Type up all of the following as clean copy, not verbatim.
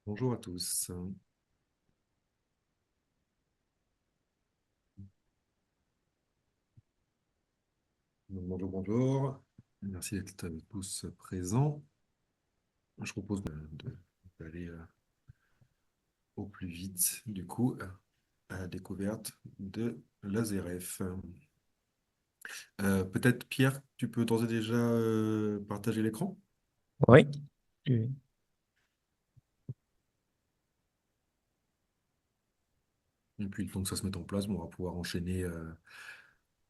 Bonjour à tous. Bonjour, bonjour. Merci d'être tous présents. Je propose d'aller au plus vite, du coup, à la découverte de l'AZRF. Peut-être, Pierre, tu peux d'ores et déjà partager l'écran? Oui. Euh, Et puis, le temps que ça se mette en place, bon, on va pouvoir enchaîner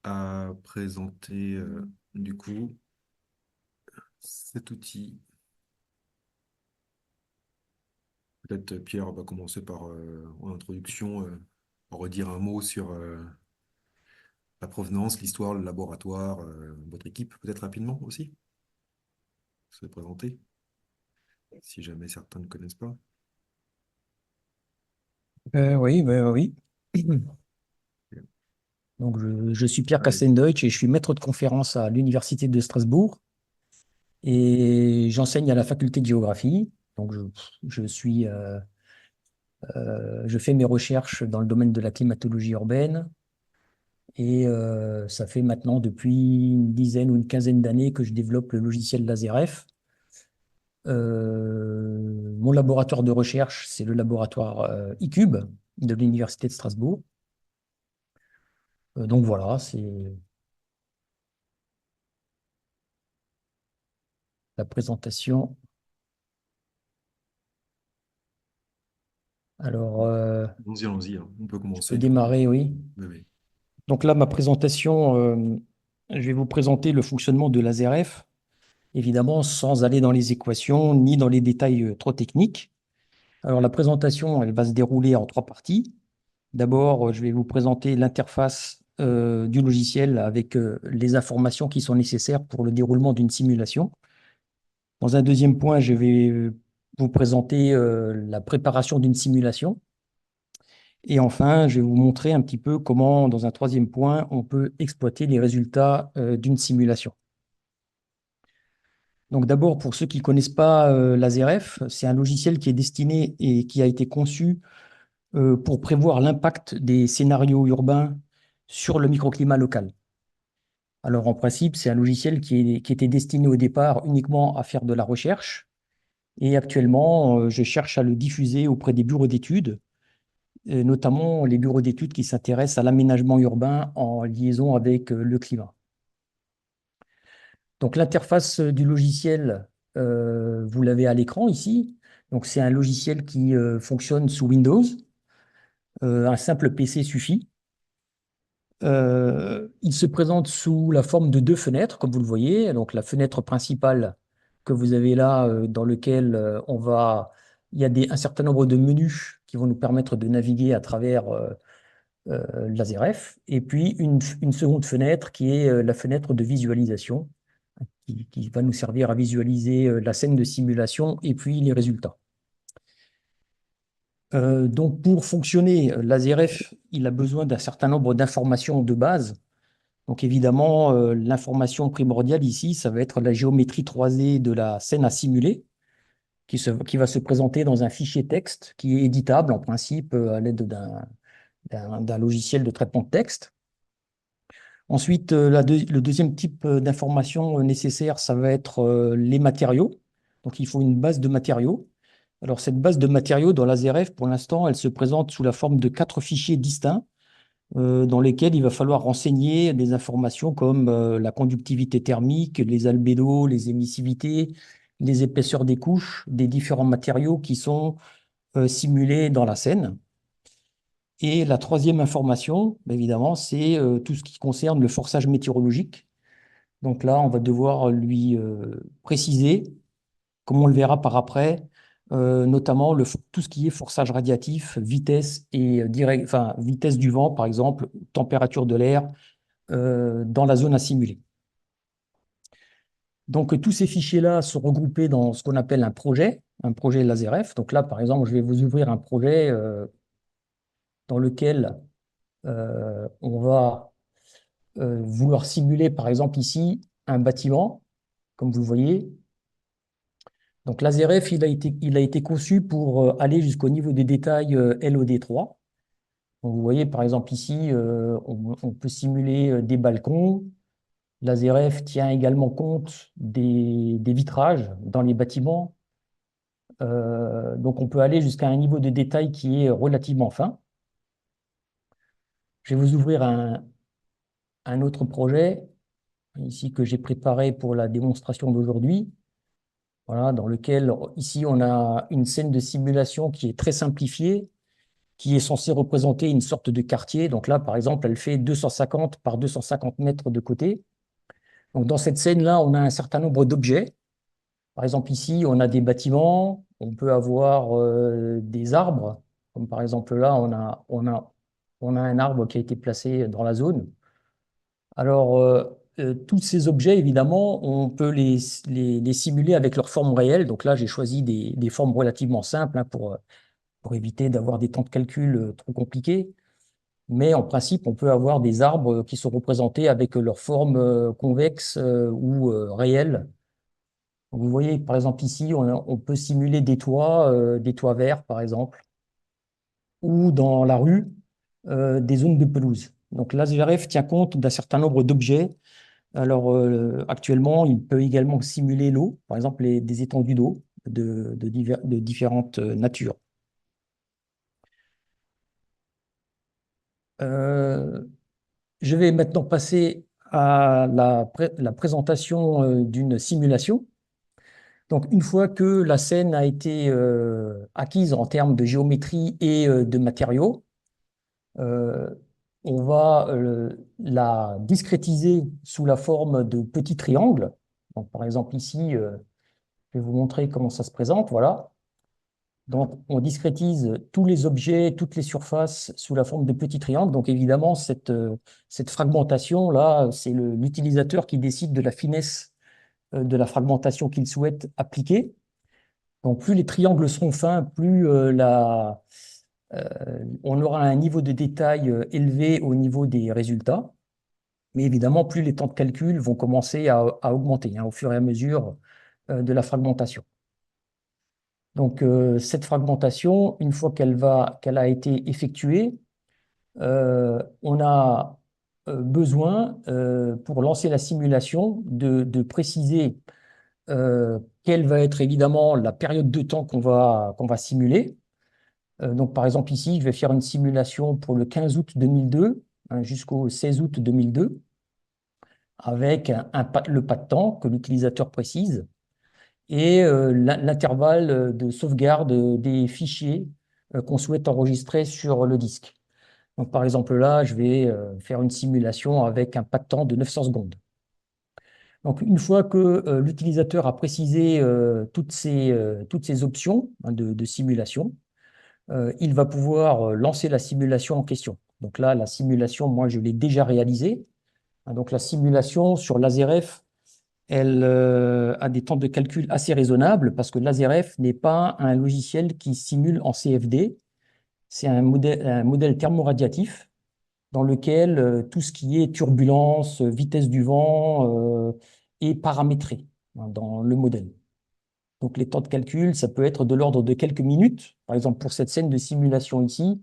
à présenter, du coup, cet outil. Peut-être, Pierre va commencer par, en introduction, redire un mot sur la provenance, l'histoire, le laboratoire, votre équipe, peut-être rapidement aussi, se présenter, si jamais certains ne connaissent pas. oui, oui. Donc, je suis Pierre Allez-y. Castendeutsch et je suis maître de conférence à l'Université de Strasbourg et j'enseigne à la faculté de géographie. Donc, je fais mes recherches dans le domaine de la climatologie urbaine et ça fait maintenant depuis une dizaine ou une quinzaine d'années que je développe le logiciel LaserF. Mon laboratoire de recherche, c'est le laboratoire ICUBE de l'Université de Strasbourg. Donc voilà, c'est la présentation. Alors, Allons-y, hein. On peut je peux commencer. démarrer, oui. Oui, oui. Donc là, ma présentation, je vais vous présenter le fonctionnement de l'AZRF, évidemment sans aller dans les équations ni dans les détails trop techniques. Alors la présentation, elle va se dérouler en trois parties. D'abord, je vais vous présenter l'interface du logiciel avec les informations qui sont nécessaires pour le déroulement d'une simulation. Dans un deuxième point, je vais vous présenter la préparation d'une simulation. Et enfin, je vais vous montrer un petit peu comment, dans un troisième point, on peut exploiter les résultats d'une simulation. Donc d'abord, pour ceux qui ne connaissent pas l'AZRF, c'est un logiciel qui est destiné et qui a été conçu pour prévoir l'impact des scénarios urbains sur le microclimat local. Alors en principe, c'est un logiciel qui était destiné au départ uniquement à faire de la recherche. Et actuellement, je cherche à le diffuser auprès des bureaux d'études, notamment les bureaux d'études qui s'intéressent à l'aménagement urbain en liaison avec le climat. Donc l'interface du logiciel, vous l'avez à l'écran ici. Donc c'est un logiciel qui fonctionne sous Windows. Un simple PC suffit. Il se présente sous la forme de deux fenêtres, comme vous le voyez. Donc la fenêtre principale que vous avez là, dans lequel il y a un certain nombre de menus qui vont nous permettre de naviguer à travers l'AZRF. Et puis une seconde fenêtre qui est la fenêtre de visualisation, qui va nous servir à visualiser la scène de simulation et puis les résultats. Donc pour fonctionner, l'AZRF, il a besoin d'un certain nombre d'informations de base. Donc évidemment, l'information primordiale ici, ça va être la géométrie 3D de la scène à simuler, qui va se présenter dans un fichier texte qui est éditable en principe à l'aide d'un logiciel de traitement de texte. Ensuite, le deuxième type d'information nécessaire, ça va être les matériaux. Donc il faut une base de matériaux. Alors cette base de matériaux dans l'AZRF, pour l'instant, elle se présente sous la forme de quatre fichiers distincts dans lesquels il va falloir renseigner des informations comme la conductivité thermique, les albédos, les émissivités, les épaisseurs des couches des différents matériaux qui sont simulés dans la scène. Et la troisième information, bah, évidemment, c'est tout ce qui concerne le forçage météorologique. Donc là, on va devoir lui préciser, comme on le verra par après, notamment tout ce qui est forçage radiatif, vitesse et enfin, vitesse du vent, par exemple, température de l'air dans la zone à simuler. Donc tous ces fichiers-là sont regroupés dans ce qu'on appelle un projet LaserF. Donc là, par exemple, je vais vous ouvrir un projet dans lequel on va vouloir simuler, par exemple ici, un bâtiment, comme vous le voyez. Donc l'ASRF, il a été conçu pour aller jusqu'au niveau des détails LOD3. Donc, vous voyez, par exemple, ici, on peut simuler des balcons. L'ASRF tient également compte des vitrages dans les bâtiments. Donc on peut aller jusqu'à un niveau de détail qui est relativement fin. Je vais vous ouvrir un autre projet ici que j'ai préparé pour la démonstration d'aujourd'hui. Voilà, dans lequel ici on a une scène de simulation qui est très simplifiée, qui est censée représenter une sorte de quartier. Donc là, par exemple, elle fait 250 par 250 mètres de côté. Donc dans cette scène-là, on a un certain nombre d'objets. Par exemple, ici, on a des bâtiments, on peut avoir des arbres, comme par exemple là, on a un arbre qui a été placé dans la zone. Alors, tous ces objets, évidemment, on peut les simuler avec leur forme réelle. Donc là, j'ai choisi des formes relativement simples hein, pour éviter d'avoir des temps de calcul trop compliqués. Mais en principe, on peut avoir des arbres qui sont représentés avec leur forme convexe ou réelle. Vous voyez, par exemple, ici, on peut simuler des toits verts, par exemple, ou dans la rue, des zones de pelouse. Donc, l'ASGRF tient compte d'un certain nombre d'objets. Alors, actuellement, il peut également simuler l'eau, par exemple, des étendues d'eau de différentes natures. Euh, je vais maintenant passer à la présentation d'une simulation. Donc, une fois que la scène a été acquise en termes de géométrie et de matériaux, euh, on va la discrétiser sous la forme de petits triangles. Donc, par exemple, ici, je vais vous montrer comment ça se présente. Voilà. Donc, on discrétise tous les objets, toutes les surfaces sous la forme de petits triangles. Donc, évidemment, cette fragmentation-là, c'est l'utilisateur qui décide de la finesse de la fragmentation qu'il souhaite appliquer. Donc, plus les triangles seront fins, plus on aura un niveau de détail élevé au niveau des résultats. Mais évidemment, plus les temps de calcul vont commencer à augmenter hein, au fur et à mesure de la fragmentation. Donc, cette fragmentation, une fois qu'elle a été effectuée, on a besoin, pour lancer la simulation, de préciser quelle va être évidemment la période de temps qu'on va simuler. Donc, par exemple, ici, je vais faire une simulation pour le 15 août 2002 hein, jusqu'au 16 août 2002 avec le pas de temps que l'utilisateur précise et l'intervalle de sauvegarde des fichiers qu'on souhaite enregistrer sur le disque. Donc, par exemple, là, je vais faire une simulation avec un pas de temps de 900 secondes. Donc, une fois que l'utilisateur a précisé toutes ces options hein, de simulation, il va pouvoir lancer la simulation en question. Donc là, la simulation, moi, je l'ai déjà réalisée. Hein, donc la simulation sur l'ASRF, elle a des temps de calcul assez raisonnables parce que l'ASRF n'est pas un logiciel qui simule en CFD. C'est un modèle thermoradiatif dans lequel tout ce qui est turbulence, vitesse du vent est paramétré hein, dans le modèle. Donc les temps de calcul, ça peut être de l'ordre de quelques minutes. Par exemple, pour cette scène de simulation ici,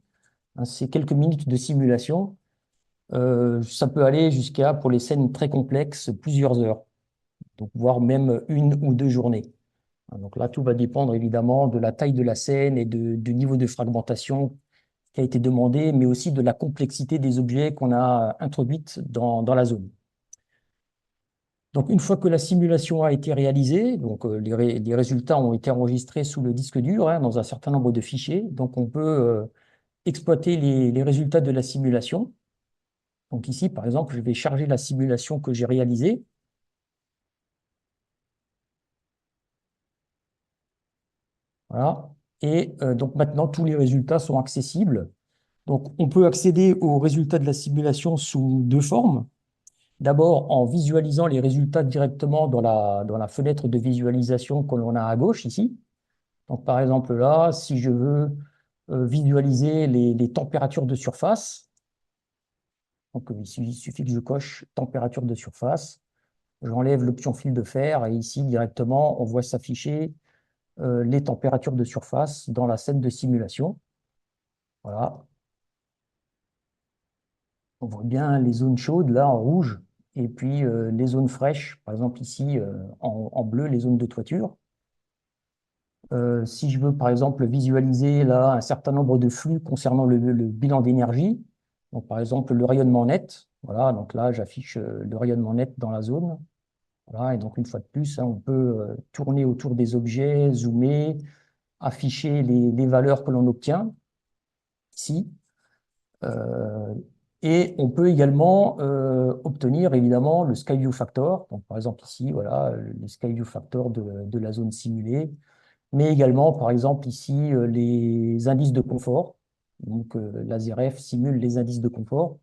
hein, c'est quelques minutes de simulation. Ça peut aller jusqu'à, pour les scènes très complexes, plusieurs heures, donc voire même une ou deux journées. Hein, donc là, tout va dépendre évidemment de la taille de la scène et du niveau de fragmentation qui a été demandé, mais aussi de la complexité des objets qu'on a introduites dans la zone. Donc, une fois que la simulation a été réalisée, donc les résultats ont été enregistrés sous le disque dur hein, dans un certain nombre de fichiers. Donc, on peut exploiter les résultats de la simulation. Donc ici, par exemple, je vais charger la simulation que j'ai réalisée. Voilà. Et donc maintenant, tous les résultats sont accessibles. Donc, on peut accéder aux résultats de la simulation sous deux formes. D'abord, en visualisant les résultats directement dans la fenêtre de visualisation que l'on a à gauche ici. Donc, par exemple, là, si je veux visualiser les températures de surface, donc il suffit que je coche température de surface, j'enlève l'option fil de fer et ici, directement, on voit s'afficher les températures de surface dans la scène de simulation. Voilà, on voit bien les zones chaudes là en rouge, et puis les zones fraîches, par exemple ici en bleu, les zones de toiture. Si je veux, par exemple, visualiser là un certain nombre de flux concernant le bilan d'énergie, donc par exemple le rayonnement net, voilà, donc là j'affiche le rayonnement net dans la zone. Voilà, et donc une fois de plus, hein, on peut tourner autour des objets, zoomer, afficher les valeurs que l'on obtient ici. Euh, et on peut également obtenir évidemment le sky view factor. Donc, par exemple ici, voilà, le sky view factor de la zone simulée, mais également, par exemple, ici, les indices de confort. Donc, l'ASRF simule les indices de confort.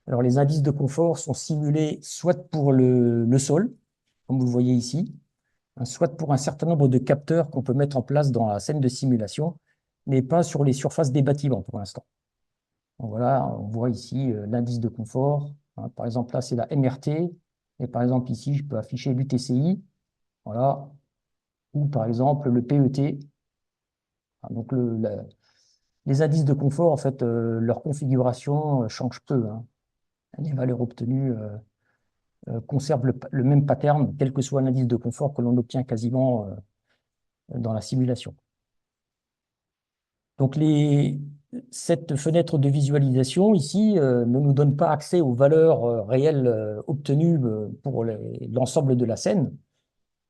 Alors, les indices de confort sont simulés soit pour le sol, comme vous le voyez ici, hein, soit pour un certain nombre de capteurs qu'on peut mettre en place dans la scène de simulation, mais pas sur les surfaces des bâtiments pour l'instant. Donc, voilà, on voit ici l'indice de confort, hein. Par exemple, là, c'est la MRT. Et par exemple, ici, je peux afficher l'UTCI. Voilà. Ou par exemple, le PET. Donc, les indices de confort, en fait, leur configuration change peu, hein. Les valeurs obtenues conservent le même pattern, quel que soit l'indice de confort que l'on obtient quasiment dans la simulation. Donc, cette fenêtre de visualisation ici ne nous donne pas accès aux valeurs réelles obtenues pour l'ensemble de la scène.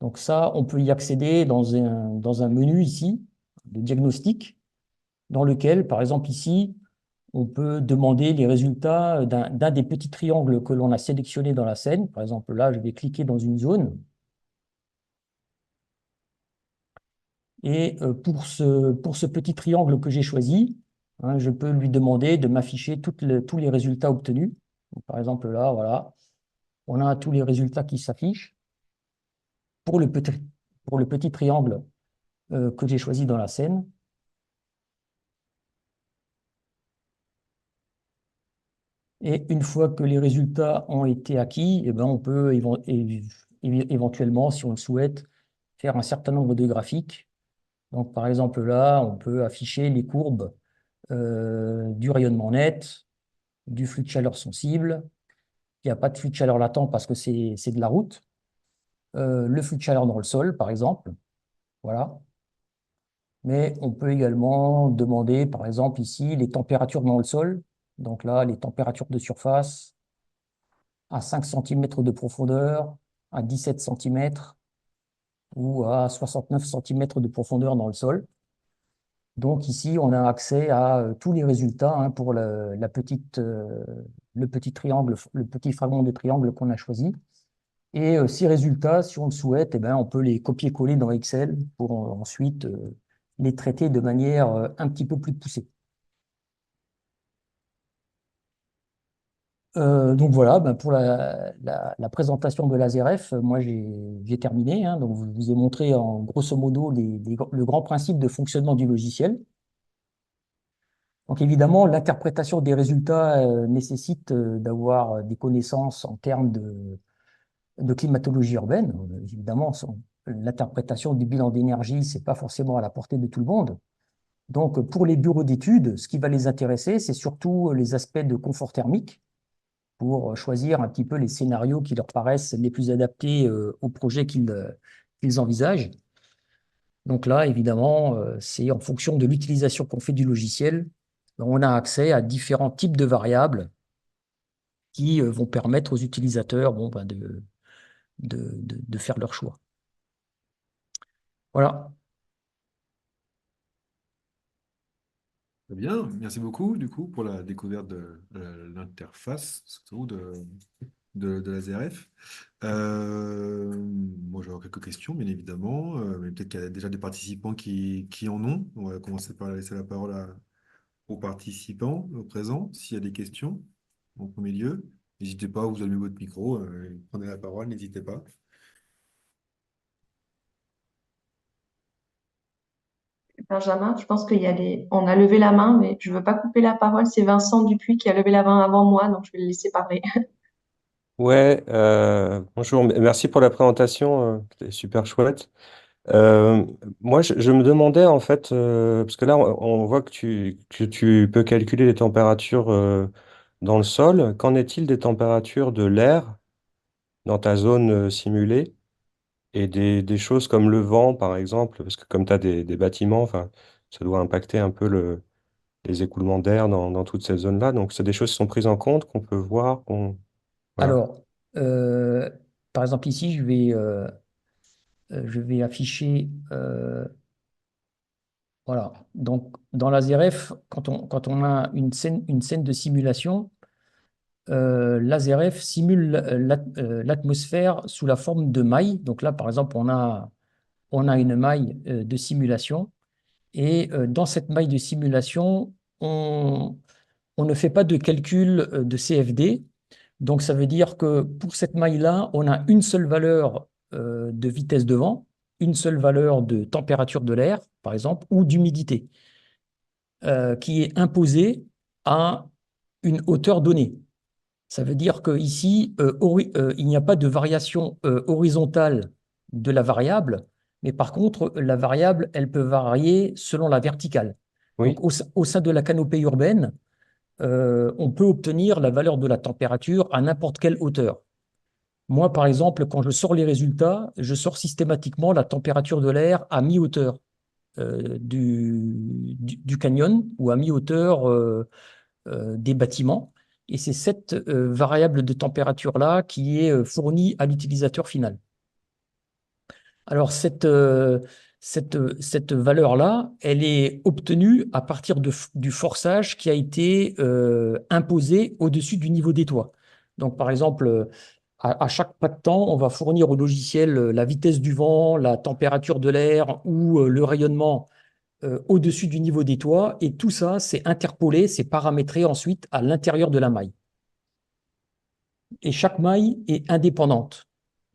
Donc ça, on peut y accéder dans un menu ici, de diagnostic, dans lequel, par exemple ici, on peut demander les résultats d'un des petits triangles que l'on a sélectionné dans la scène. Par exemple, là, je vais cliquer dans une zone. Et pour ce petit triangle que j'ai choisi, hein, je peux lui demander de m'afficher tous les résultats obtenus. Donc, par exemple, là, voilà, on a tous les résultats qui s'affichent pour le petit triangle que j'ai choisi dans la scène. Et une fois que les résultats ont été acquis, eh ben, on peut éventuellement, si on le souhaite, faire un certain nombre de graphiques. Donc, par exemple, là, on peut afficher les courbes du rayonnement net, du flux de chaleur sensible. Il n'y a pas de flux de chaleur latent parce que c'est de la route. Le flux de chaleur dans le sol, par exemple. Voilà. Mais on peut également demander, par exemple, ici, les températures dans le sol. Donc là, les températures de surface à 5 cm de profondeur, à 17 cm ou à 69 cm de profondeur dans le sol. Donc ici, on a accès à tous les résultats, hein, pour le petit triangle, le petit fragment de triangle qu'on a choisi. Et ces résultats, si on le souhaite, eh ben, on peut les copier-coller dans Excel pour ensuite les traiter de manière un petit peu plus poussée. Donc voilà, ben pour la présentation de l'ASRF, moi j'ai terminé, hein. Donc je vous ai montré en grosso modo le grand principe de fonctionnement du logiciel. Donc évidemment, l'interprétation des résultats nécessite d'avoir des connaissances en termes de climatologie urbaine. Évidemment, l'interprétation du bilan d'énergie, c'est pas forcément à la portée de tout le monde. Donc pour les bureaux d'études, ce qui va les intéresser, c'est surtout les aspects de confort thermique pour choisir un petit peu les scénarios qui leur paraissent les plus adaptés au projet qu'ils envisagent. Donc là, évidemment, c'est en fonction de l'utilisation qu'on fait du logiciel, on a accès à différents types de variables qui vont permettre aux utilisateurs, bon, ben, de faire leur choix. Voilà. Très bien, merci beaucoup du coup pour la découverte de l'interface surtout de la ZRF. Moi j'aurais quelques questions bien évidemment, mais peut-être qu'il y a déjà des participants qui en ont. On va commencer par laisser la parole aux participants au présent, s'il y a des questions en premier lieu. N'hésitez pas, vous allumez votre micro, prenez la parole, n'hésitez pas. Benjamin, je pense qu'il y a on a levé la main, mais je ne veux pas couper la parole. C'est Vincent Dupuis qui a levé la main avant moi, donc je vais le laisser parler. Ouais, bonjour, merci pour la présentation, c'était super chouette. Euh, Moi, je me demandais en fait, parce que là, on voit que tu peux calculer les températures dans le sol. Qu'en est-il des températures de l'air dans ta zone simulée et des choses comme le vent, par exemple, parce que comme tu as des bâtiments, enfin, ça doit impacter un peu les écoulements d'air dans toutes ces zones-là. Donc, c'est des choses qui sont prises en compte, qu'on peut voir, voilà. Alors, euh, par exemple, ici, je vais afficher, voilà. Donc, dans la ZRF, quand on a une scène de simulation, la ZRF simule l'atmosphère sous la forme de mailles. Donc là, par exemple, on a une maille de simulation. Et dans cette maille de simulation, on, on ne fait pas de calcul de CFD. Donc, ça veut dire que pour cette maille-là, on a une seule valeur de vitesse de vent, une seule valeur de température de l'air, par exemple, ou d'humidité, qui est imposée à une hauteur donnée. Ça veut dire qu'ici, il n'y a pas de variation horizontale de la variable, mais par contre, la variable, elle peut varier selon la verticale. Oui, Donc, au sein de la canopée urbaine, on peut obtenir la valeur de la température à n'importe quelle hauteur. Moi, par exemple, quand je sors les résultats, je sors systématiquement la température de l'air à mi-hauteur du canyon ou à mi-hauteur des bâtiments. Et c'est cette variable de température-là qui est fournie à l'utilisateur final. Alors, cette valeur-là, elle est obtenue à partir du forçage qui a été imposé au-dessus du niveau des toits. Donc, par exemple, à chaque pas de temps, on va fournir au logiciel la vitesse du vent, la température de l'air ou le rayonnement au-dessus du niveau des toits. Et tout ça, c'est interpolé, c'est paramétré ensuite à l'intérieur de la maille. Et chaque maille est indépendante.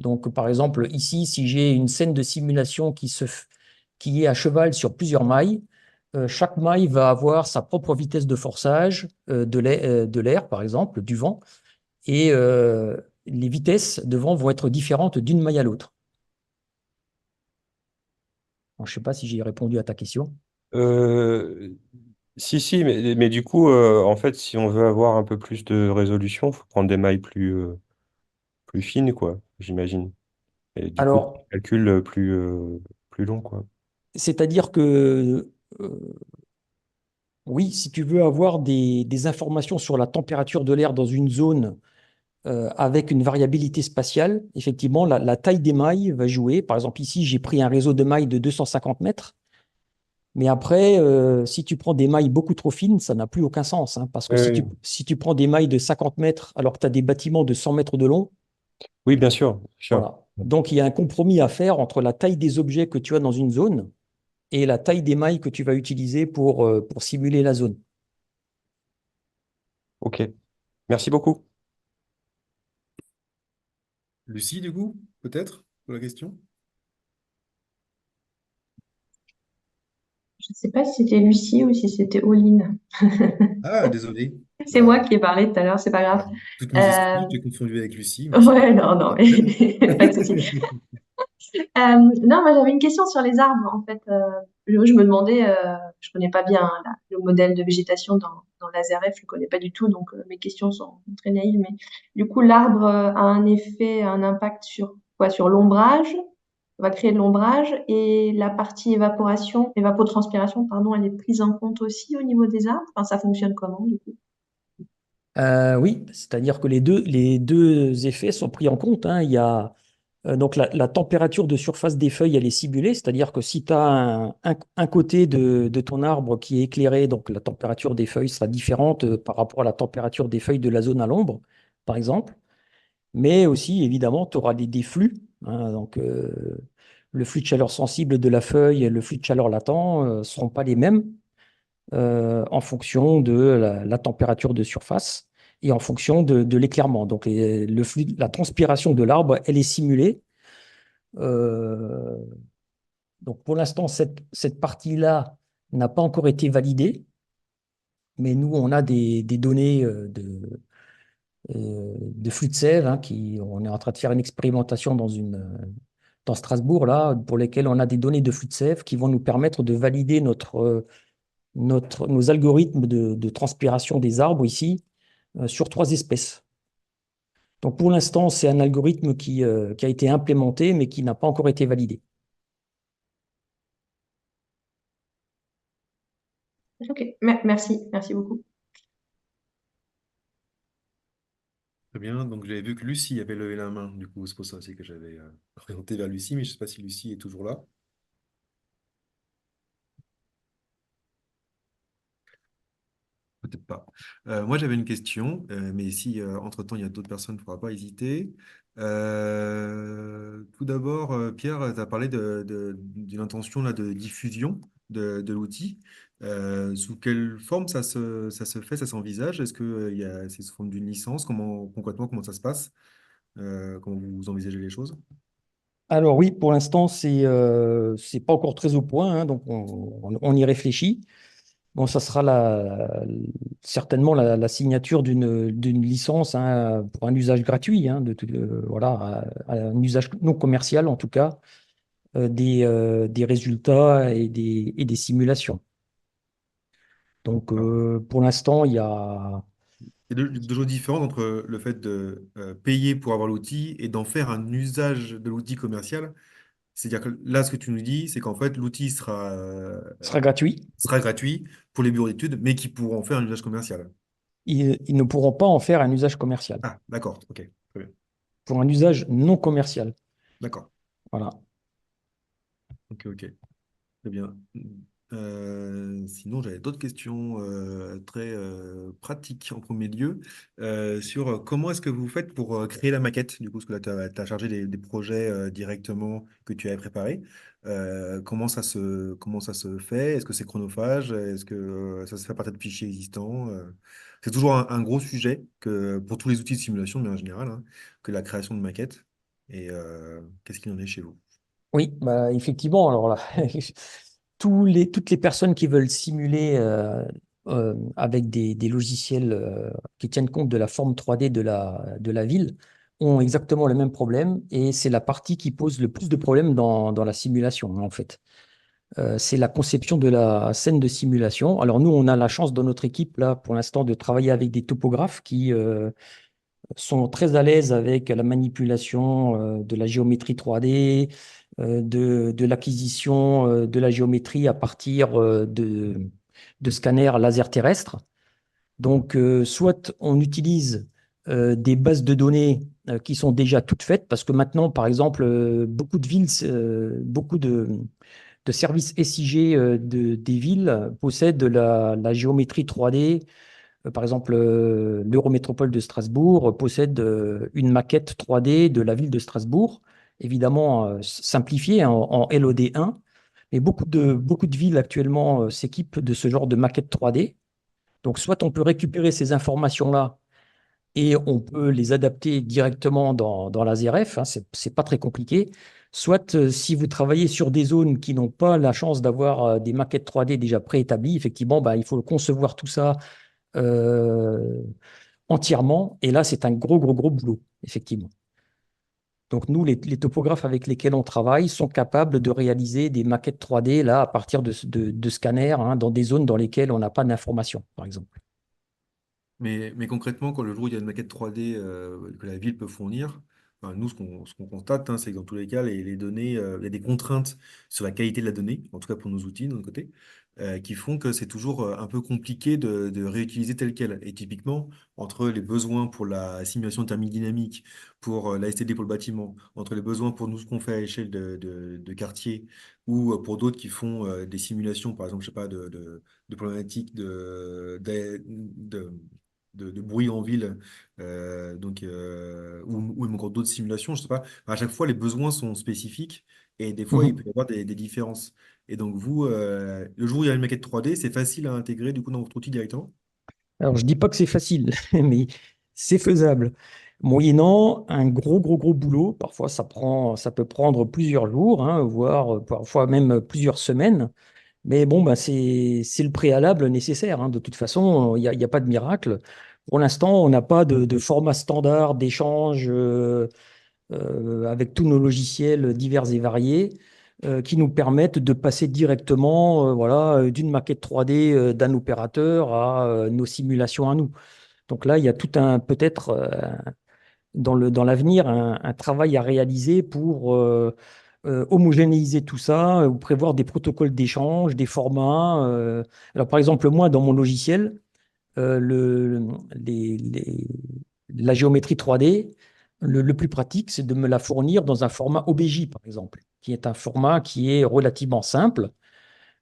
Donc, par exemple, ici, si j'ai une scène de simulation qui est à cheval sur plusieurs mailles, chaque maille va avoir sa propre vitesse de forçage de l'air, par exemple, du vent, et les vitesses de vent vont être différentes d'une maille à l'autre. Je ne sais pas si j'ai répondu à ta question. Euh, si, mais du coup, en fait, si on veut avoir un peu plus de résolution, il faut prendre des mailles plus fines, quoi, j'imagine. Et du coup, Alors, calcul plus long, quoi. c'est-à-dire que oui, si tu veux avoir des informations sur la température de l'air dans une zone avec une variabilité spatiale, effectivement, la taille des mailles va jouer. Par exemple, ici, j'ai pris un réseau de mailles de 250 mètres. Mais après, si tu prends des mailles beaucoup trop fines, ça n'a plus aucun sens, hein, parce que Oui, oui, si tu prends des mailles de 50 mètres alors que tu as des bâtiments de 100 mètres de long, oui, bien sûr, bien sûr. voilà. Donc, il y a un compromis à faire entre la taille des objets que tu as dans une zone et la taille des mailles que tu vas utiliser pour simuler la zone. Ok, merci beaucoup. Lucie, du coup, peut-être, pour la question? Je ne sais pas si c'était Lucie ou si c'était Oline. Ah, désolé. C'est moi Bah, qui ai parlé tout à l'heure, c'est pas grave. toutes mes Euh, excuses, j'ai confondu avec Lucie, mais c'est pas ouais, non, non, grave. mais pas de souci. Non, moi j'avais une question sur les arbres en fait. Je me demandais, je connais pas bien hein, le modèle de végétation dans la ZRF, je connais pas du tout, donc mes questions sont très naïves. Mais du coup, l'arbre a un effet, un impact sur quoi? Sur l'ombrage, va créer de l'ombrage et la partie évaporation, évapotranspiration, pardon, elle est prise en compte aussi au niveau des arbres. Enfin, ça fonctionne comment du coup? Oui, c'est-à-dire que les deux effets sont pris en compte, hein. Il y a donc la température de surface des feuilles, elle est simulée, c'est-à-dire que si tu as un côté de ton arbre qui est éclairé, donc la température des feuilles sera différente par rapport à la température des feuilles de la zone à l'ombre, par exemple. Mais aussi, évidemment, tu auras des flux, hein. Donc, le flux de chaleur sensible de la feuille et le flux de chaleur latent ne seront pas les mêmes en fonction de la température de surface et en fonction de l'éclairement. Donc, la transpiration de l'arbre, elle est simulée. Euh, donc, pour l'instant, cette partie-là n'a pas encore été validée, mais nous, on a des données de flux de sève, hein, on est en train de faire une expérimentation dans Strasbourg, là, pour lesquels on a des données de flux de sève qui vont nous permettre de valider nos algorithmes de transpiration des arbres ici sur 3 espèces. Donc pour l'instant, c'est un algorithme qui a été implémenté, mais qui n'a pas encore été validé. Ok, merci beaucoup. Très bien, donc j'avais vu que Lucie avait levé la main, du coup c'est pour ça aussi que j'avais orienté vers Lucie, mais je ne sais pas si Lucie est toujours là. Peut-être pas. Moi, j'avais une question, mais si entre-temps il y a d'autres personnes, il ne faudra pas hésiter. Tout d'abord, Pierre, tu as parlé d'une intention là, de diffusion de l'outil. Sous quelle forme ça se fait, ça s'envisage? Est-ce que c'est sous forme d'une licence? Concrètement, comment ça se passe? Comment vous envisagez les choses? Alors oui, pour l'instant, c'est pas encore très au point, hein, donc on y réfléchit. Bon, ça sera certainement la signature d'une licence, hein, pour un usage gratuit, hein, voilà, un usage non commercial en tout cas, des résultats et des simulations. Donc pour l'instant, il y a. Il y a deux choses différentes entre le fait de payer pour avoir l'outil et d'en faire un usage de l'outil commercial. C'est-à-dire que là, ce que tu nous dis, c'est qu'en fait, l'outil Sera gratuit. sera gratuit pour les bureaux d'études, mais qui pourront en faire un usage commercial. Ils ne pourront pas en faire un usage commercial, Ah, d'accord, ok, très bien. pour un usage non commercial. D'accord, Voilà. ok, ok. Très bien. Sinon, j'avais d'autres questions très pratiques en premier lieu sur comment est-ce que vous faites pour créer la maquette, du coup, parce que là, tu as chargé des projets directement que tu avais préparés. Comment ça se fait? Est-ce que c'est chronophage? Est-ce que ça se fait à partir de fichiers existants? C'est toujours un gros sujet pour tous les outils de simulation, mais en général, hein, que la création de maquettes. Et qu'est-ce qu'il en est chez vous? Oui, bah, effectivement. Alors là, toutes les personnes qui veulent simuler avec des logiciels qui tiennent compte de la forme 3D de la ville ont exactement le même problème, et c'est la partie qui pose le plus de problèmes dans la simulation, en fait. C'est la conception de la scène de simulation. Alors nous, on a la chance dans notre équipe, là, pour l'instant, de travailler avec des topographes qui sont très à l'aise avec la manipulation de la géométrie 3D, de l'acquisition de la géométrie à partir de scanners laser terrestres. Donc, soit on utilise des bases de données qui sont déjà toutes faites, parce que maintenant, par exemple, beaucoup de villes, beaucoup de services SIG des villes possèdent la géométrie 3D. Par exemple, l'Eurométropole de Strasbourg possède une maquette 3D de la ville de Strasbourg, évidemment simplifiée en LOD1, mais beaucoup de villes actuellement s'équipent de ce genre de maquette 3D. Donc, soit on peut récupérer ces informations-là et on peut les adapter directement dans la ZRF, hein, c'est pas très compliqué. Soit, si vous travaillez sur des zones qui n'ont pas la chance d'avoir des maquettes 3D déjà préétablies, effectivement, bah, il faut concevoir tout ça euh, entièrement. Et là, c'est un gros boulot, effectivement. Donc, nous, les topographes avec lesquels on travaille sont capables de réaliser des maquettes 3D là, à partir de scanners, hein, dans des zones dans lesquelles on n'a pas d'informations, par exemple. Mais concrètement, quand le jour où il y a une maquette 3D que la ville peut fournir, enfin, nous, ce qu'on constate, hein, c'est que dans tous les cas, les données, il y a des contraintes sur la qualité de la donnée, en tout cas pour nos outils de notre côté, qui font que c'est toujours un peu compliqué de réutiliser tel quel. Et typiquement, entre les besoins pour la simulation thermodynamique, pour la STD pour le bâtiment, entre les besoins pour nous, ce qu'on fait à l'échelle de quartier, ou pour d'autres qui font des simulations, par exemple, je sais pas, de problématiques de bruit en ville, ou même encore d'autres simulations, je sais pas. À chaque fois, les besoins sont spécifiques et des fois, il peut Mhm. y avoir des différences. Et donc, vous, le jour où il y a une maquette 3D, c'est facile à intégrer du coup dans votre outil directement? Alors, je dis pas que c'est facile, mais c'est faisable. Moyennant un gros boulot, parfois ça peut prendre plusieurs jours, hein, voire parfois même plusieurs semaines. Mais bon, bah, c'est le préalable nécessaire, hein. De toute façon, il y a pas de miracle. Pour l'instant, on n'a pas de format standard d'échange avec tous nos logiciels divers et variés, qui nous permettent de passer directement voilà, d'une maquette 3D d'un opérateur à nos simulations à nous. Donc là, il y a tout un, peut-être dans l'avenir, un travail à réaliser pour homogénéiser tout ça, ou prévoir des protocoles d'échange, des formats. Alors, par exemple, moi, dans mon logiciel, euh, le, les- les- la géométrie 3D, le plus pratique, c'est de me la fournir dans un format OBJ, par exemple, qui est un format qui est relativement simple,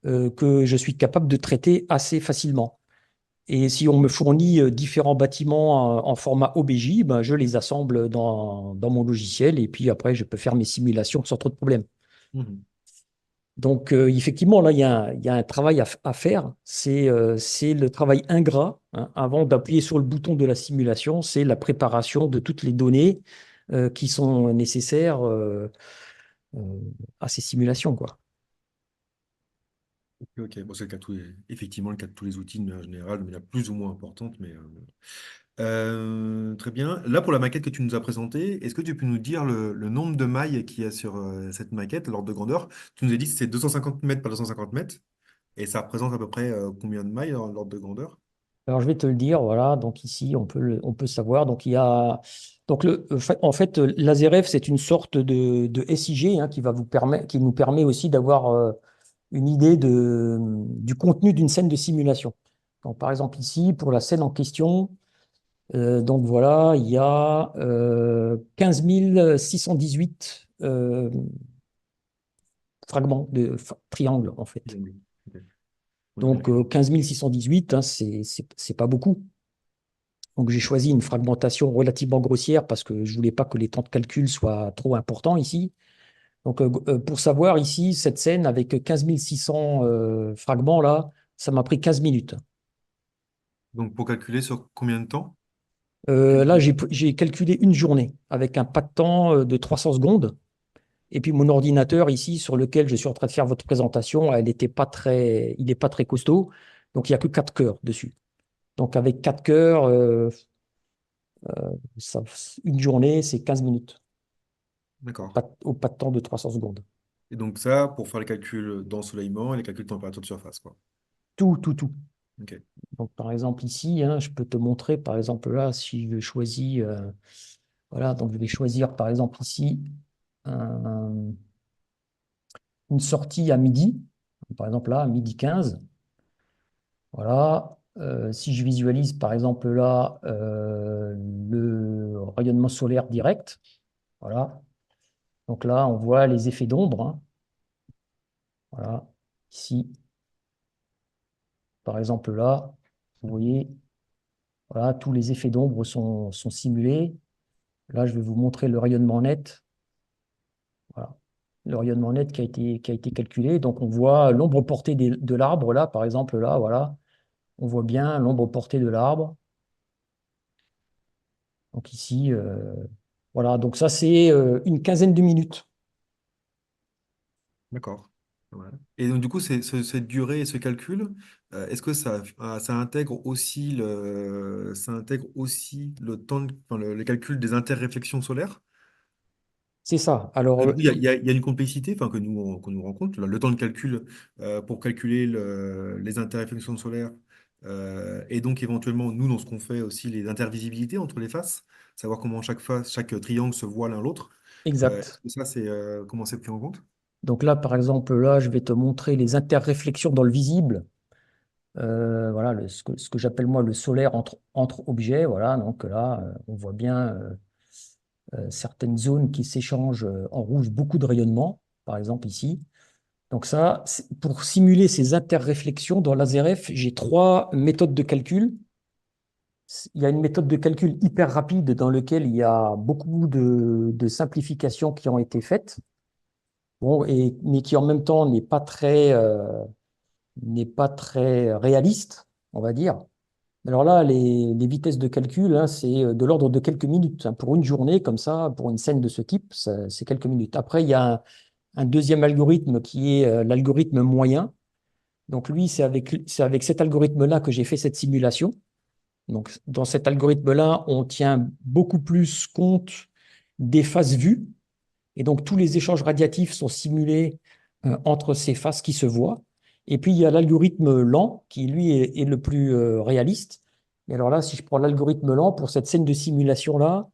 que je suis capable de traiter assez facilement. Et si on me fournit différents bâtiments en format OBJ, ben, je les assemble dans mon logiciel et puis après, je peux faire mes simulations sans trop de problèmes. Mhm. Donc, effectivement, là, il y a un travail à faire. C'est le travail ingrat, hein, avant d'appuyer sur le bouton de la simulation. C'est la préparation de toutes les données qui sont nécessaires euh, à ces simulations, quoi. Ok, bon, c'est le cas de effectivement le cas de tous les outils de manière générale, de manière plus ou moins importante, mais très bien. Là, pour la maquette que tu nous as présentée, est-ce que tu peux nous dire le nombre de mailles qu'il y a sur cette maquette, l'ordre de grandeur? Tu nous as dit que c'est 250 mètres par 250 mètres, et ça représente à peu près combien de mailles dans l'ordre de grandeur? Alors, je vais te le dire, voilà. Donc, ici, on peut savoir. Donc, il y a. Donc, en fait, l'ASRF, c'est une sorte de SIG, hein, qui nous permet aussi d'avoir une idée du contenu d'une scène de simulation. Donc, par exemple, ici, pour la scène en question, donc voilà, il y a 15 618 fragments de triangles, en fait. Ok. Oui, Donc, 15 618, hein, c'est pas beaucoup. Donc, j'ai choisi une fragmentation relativement grossière parce que je voulais pas que les temps de calcul soient trop importants ici. Donc, pour savoir ici, cette scène avec 15 600 fragments là, ça m'a pris 15 minutes. donc, pour calculer sur combien de temps? Là, j'ai calculé une journée avec un pas de temps de 300 secondes. Et puis, mon ordinateur ici, sur lequel je suis en train de faire votre présentation, il n'est pas très costaud. Donc, il n'y a que 4 cœurs dessus. Donc, avec 4 cœurs, ça- une journée, c'est 15 minutes, D'accord. au pas de temps de 300 secondes. Et donc ça, pour faire les calculs d'ensoleillement et les calculs de température de surface, quoi. Tout, tout, tout. Ok. Donc, par exemple, ici, hein, je peux te montrer, par exemple, là, si je choisis, voilà, donc je vais choisir, par exemple, ici, un- une sortie à midi, par exemple, là, à midi 15. Voilà. Si je visualise, par exemple, là, le rayonnement solaire direct, voilà. Donc là, on voit les effets d'ombre, hein. Voilà. Ici, par exemple, là, vous voyez, voilà, tous les effets d'ombre sont simulés. Là, je vais vous montrer le rayonnement net. Voilà. Le rayonnement net qui a été calculé. Donc, on voit l'ombre portée de l'arbre, là, par exemple, là, voilà. On voit bien l'ombre portée de l'arbre. Donc, ici, voilà. Donc, ça, c'est une quinzaine de minutes. D'accord. Ouais. Et donc, du coup, cette durée et ce calcul, est-ce que ça intègre aussi le temps, enfin, le calcul des interréflexions solaires? C'est ça. Alors, Du coup, il y a une complexité, enfin, qu'on nous rencontre, le temps de calcul pour calculer les interréflexions solaires, et donc éventuellement, nous, dans ce qu'on fait aussi, les intervisibilités entre les faces, savoir comment chaque face, chaque triangle se voit l'un l'autre. Est-ce exact. que ça, comment c'est pris en compte? Donc là, par exemple, là, je vais te montrer les interréflexions dans le visible. Voilà, ce que j'appelle moi le solaire entre objets. Voilà, donc là, on voit bien certaines zones qui s'échangent en rouge, beaucoup de rayonnement, par exemple ici. Donc ça, pour simuler ces interréflexions dans l'ASRF, j'ai trois méthodes de calcul. Il y a une méthode de calcul hyper rapide dans laquelle il y a beaucoup de simplifications qui ont été faites, bon, mais qui en même temps n'est pas très réaliste, on va dire. Alors là, les vitesses de calcul, hein, c'est de l'ordre de quelques minutes, hein. Pour une journée comme ça, pour une scène de ce type, c'est quelques minutes. Après, il y a un deuxième algorithme qui est l'algorithme moyen. Donc lui, c'est avec cet algorithme-là que j'ai fait cette simulation. Donc dans cet algorithme-là, on tient beaucoup plus compte des faces vues. Et donc, tous les échanges radiatifs sont simulés entre ces faces qui se voient. Et puis, il y a l'algorithme lent qui, lui, est le plus réaliste. Et alors là, si je prends l'algorithme lent pour cette scène de simulation-là,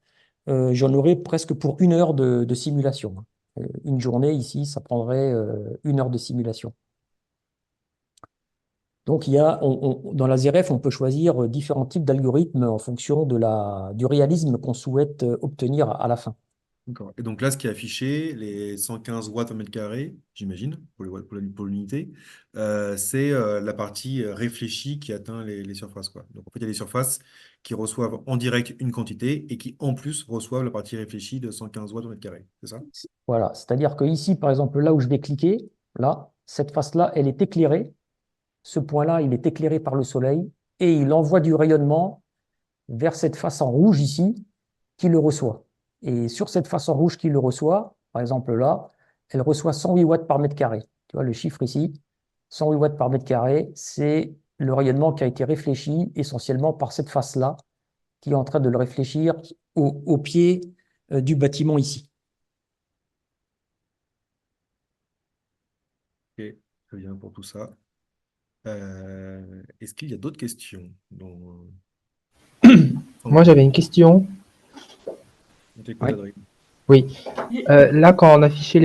j'en aurais presque pour 1 heure de simulation. Une journée ici, ça prendrait 1 heure de simulation. Donc, dans la ZRF, on peut choisir différents types d'algorithmes en fonction du réalisme qu'on souhaite obtenir à la fin. D'accord. Et donc là, ce qui est affiché, les 115 watts au mètre carré, j'imagine, pour l'unité, c'est la partie réfléchie qui atteint les surfaces, quoi. Donc en fait, il y a les surfaces qui reçoivent en direct une quantité et qui en plus reçoivent la partie réfléchie de 115 watts au mètre carré. C'est ça? Voilà, c'est-à-dire que ici, par exemple, là où je vais cliquer, là, cette face-là, elle est éclairée. Ce point-là, il est éclairé par le soleil et il envoie du rayonnement vers cette face en rouge ici qui le reçoit. Et sur cette face en rouge qui le reçoit, par exemple là, elle reçoit 108 watts par mètre carré. Tu vois le chiffre ici, 108 watts par mètre carré, c'est le rayonnement qui a été réfléchi essentiellement par cette face-là qui est en train de le réfléchir au pied du bâtiment ici. Ok, très bien pour tout ça. Est-ce qu'il y a d'autres questions Moi, j'avais une question. on t'écoute, Ouais. Adrien. Oui. Là, quand on affichait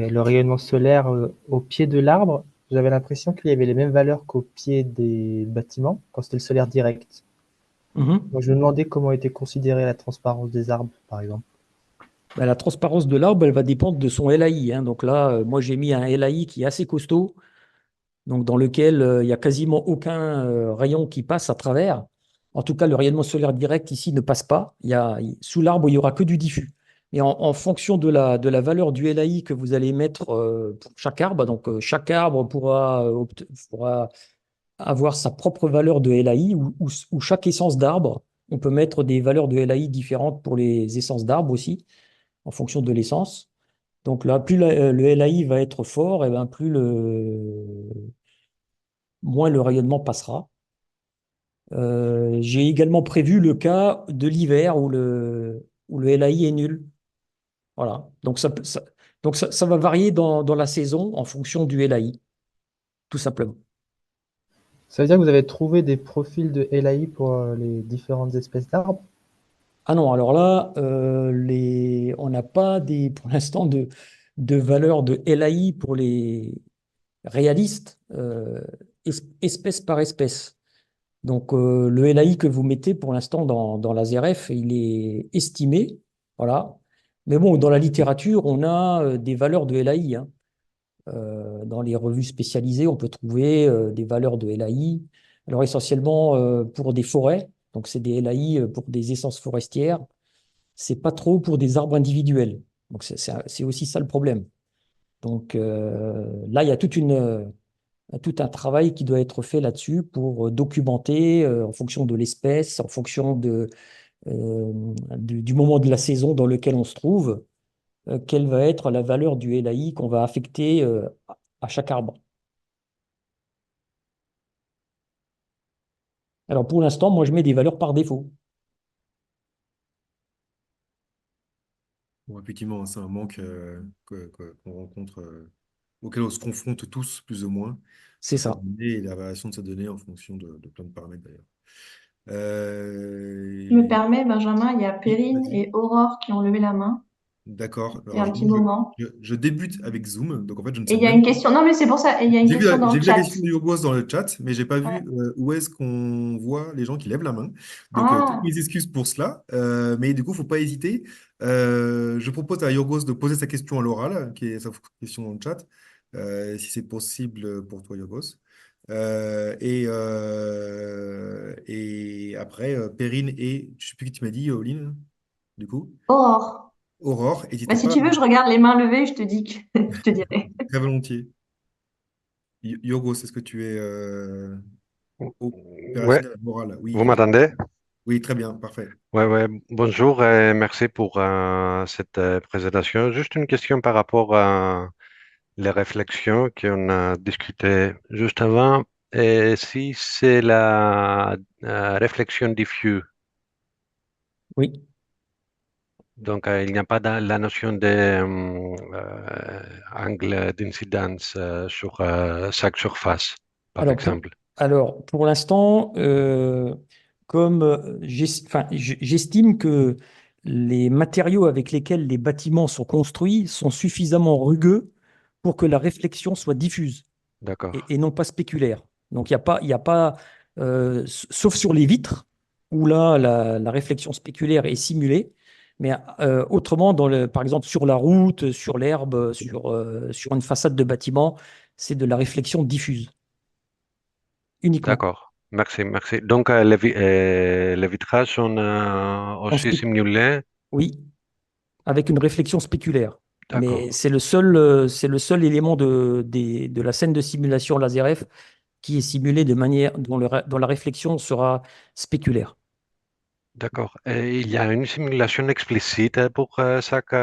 le rayonnement solaire au pied de l'arbre, j'avais l'impression qu'il y avait les mêmes valeurs qu'au pied des bâtiments, quand c'était le solaire direct. Mhm. Donc, je me demandais comment était considérée la transparence des arbres, par exemple. Ben, la transparence de l'arbre, elle va dépendre de son LAI, hein. Donc là, moi, j'ai mis un LAI qui est assez costaud, donc dans lequel il n'y a quasiment aucun rayon qui passe à travers. En tout cas, le rayonnement solaire direct ici ne passe pas. Sous l'arbre, il n'y aura que du diffus. Et en fonction de la valeur du LAI que vous allez mettre pour chaque arbre, donc chaque arbre pourra avoir sa propre valeur de LAI ou chaque essence d'arbre, on peut mettre des valeurs de LAI différentes pour les essences d'arbres aussi, en fonction de l'essence. Donc là, plus le LAI va être fort, et ben moins le rayonnement passera. J'ai également prévu le cas de l'hiver où le LAI est nul. Voilà. Donc ça va varier dans la saison en fonction du LAI, tout simplement. Ça veut dire que vous avez trouvé des profils de LAI pour les différentes espèces d'arbres? Ah non, alors là, on n'a pas pour l'instant de valeur de LAI pour les réalistes, espèce par espèce. Donc, le LAI que vous mettez pour l'instant dans la ZRF, il est estimé. Voilà. Mais bon, dans la littérature, on a des valeurs de LAI, hein. Dans les revues spécialisées, on peut trouver des valeurs de LAI. Alors, essentiellement pour des forêts. Donc, c'est des LAI pour des essences forestières. C'est pas trop pour des arbres individuels. Donc, c'est aussi ça le problème. Donc, là, il y a tout un travail qui doit être fait là-dessus pour documenter en fonction de l'espèce, en fonction du moment de la saison dans lequel on se trouve, quelle va être la valeur du LAI qu'on va affecter à chaque arbre. Alors pour l'instant, moi je mets des valeurs par défaut. Bon, effectivement, c'est un manque qu'on rencontre, auquel on se confronte tous, plus ou moins, C'est sur cette ça. donnée et la variation de cette donnée en fonction de plein de paramètres d'ailleurs. Je me Euh, permets, Benjamin, il y a Oui, Perrine vas-y. et Aurore qui ont levé la main D'accord. il y a Alors, un petit moi, moment. je débute avec Zoom, donc en fait, je ne Et sais il y a même une pas. question. Non, mais c'est pour ça. Et il y a une question dans J'ai le vu la chat. question de Yogos dans le chat, mais j'ai pas Ouais. vu où est-ce qu'on voit les gens qui lèvent la main. Donc, toutes Ah, mes excuses pour cela. Mais du coup, faut pas hésiter. Je propose à Yorgos de poser sa question à l'oral, qui est sa question dans le chat, si c'est possible pour toi, Yorgos. Et après, Perrine et, je sais plus qui tu m'as dit, Oline, du coup, Aurore. Aurore, Bah, n'hésitez si pas, tu veux, je regarde les mains levées, je te dis je te dirai. très volontiers. Yorgos, est-ce que tu es Ouais, opérationnel, moral? vous Oui, m'entendez? oui, très bien, parfait. Ouais, ouais. Bonjour et merci pour cette présentation. Juste une question par rapport à les réflexions qu'on a discutées juste avant. Et si c'est la réflexion diffuse, Oui. Donc, il n'y a pas la notion d'angle d'incidence sur chaque surface, par Alors exemple. pour l'instant, comme enfin, j'estime que les matériaux avec lesquels les bâtiments sont construits sont suffisamment rugueux pour que la réflexion soit diffuse D'accord, et non pas spéculaire. Donc il y a pas sauf sur les vitres, où là, la réflexion spéculaire est simulée. Mais autrement, par exemple, sur la route, sur l'herbe, sur une façade de bâtiment, c'est de la réflexion diffuse uniquement. d'accord. Merci, merci. Donc, les vitrages sont En aussi spé- simulés. oui, avec une réflexion spéculaire. D'accord, Mais c'est le seul élément de la scène de simulation laser F qui est simulé de manière dont la réflexion sera spéculaire. d'accord. Et il y a une simulation explicite pour chaque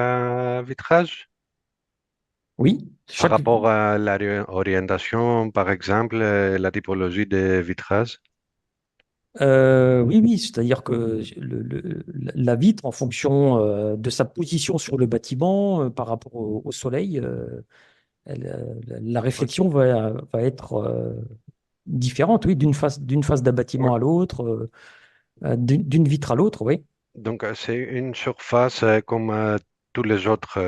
vitrage Oui, par rapport à l'orientation, par exemple, la typologie des vitrages. oui, c'est-à-dire que la vitre, en fonction de sa position sur le bâtiment par rapport au soleil, la Ok. réflexion va être différente, oui, d'une face d'un Ouais. bâtiment à l'autre, d'une vitre à l'autre, oui. Donc, c'est une surface comme tous les autres,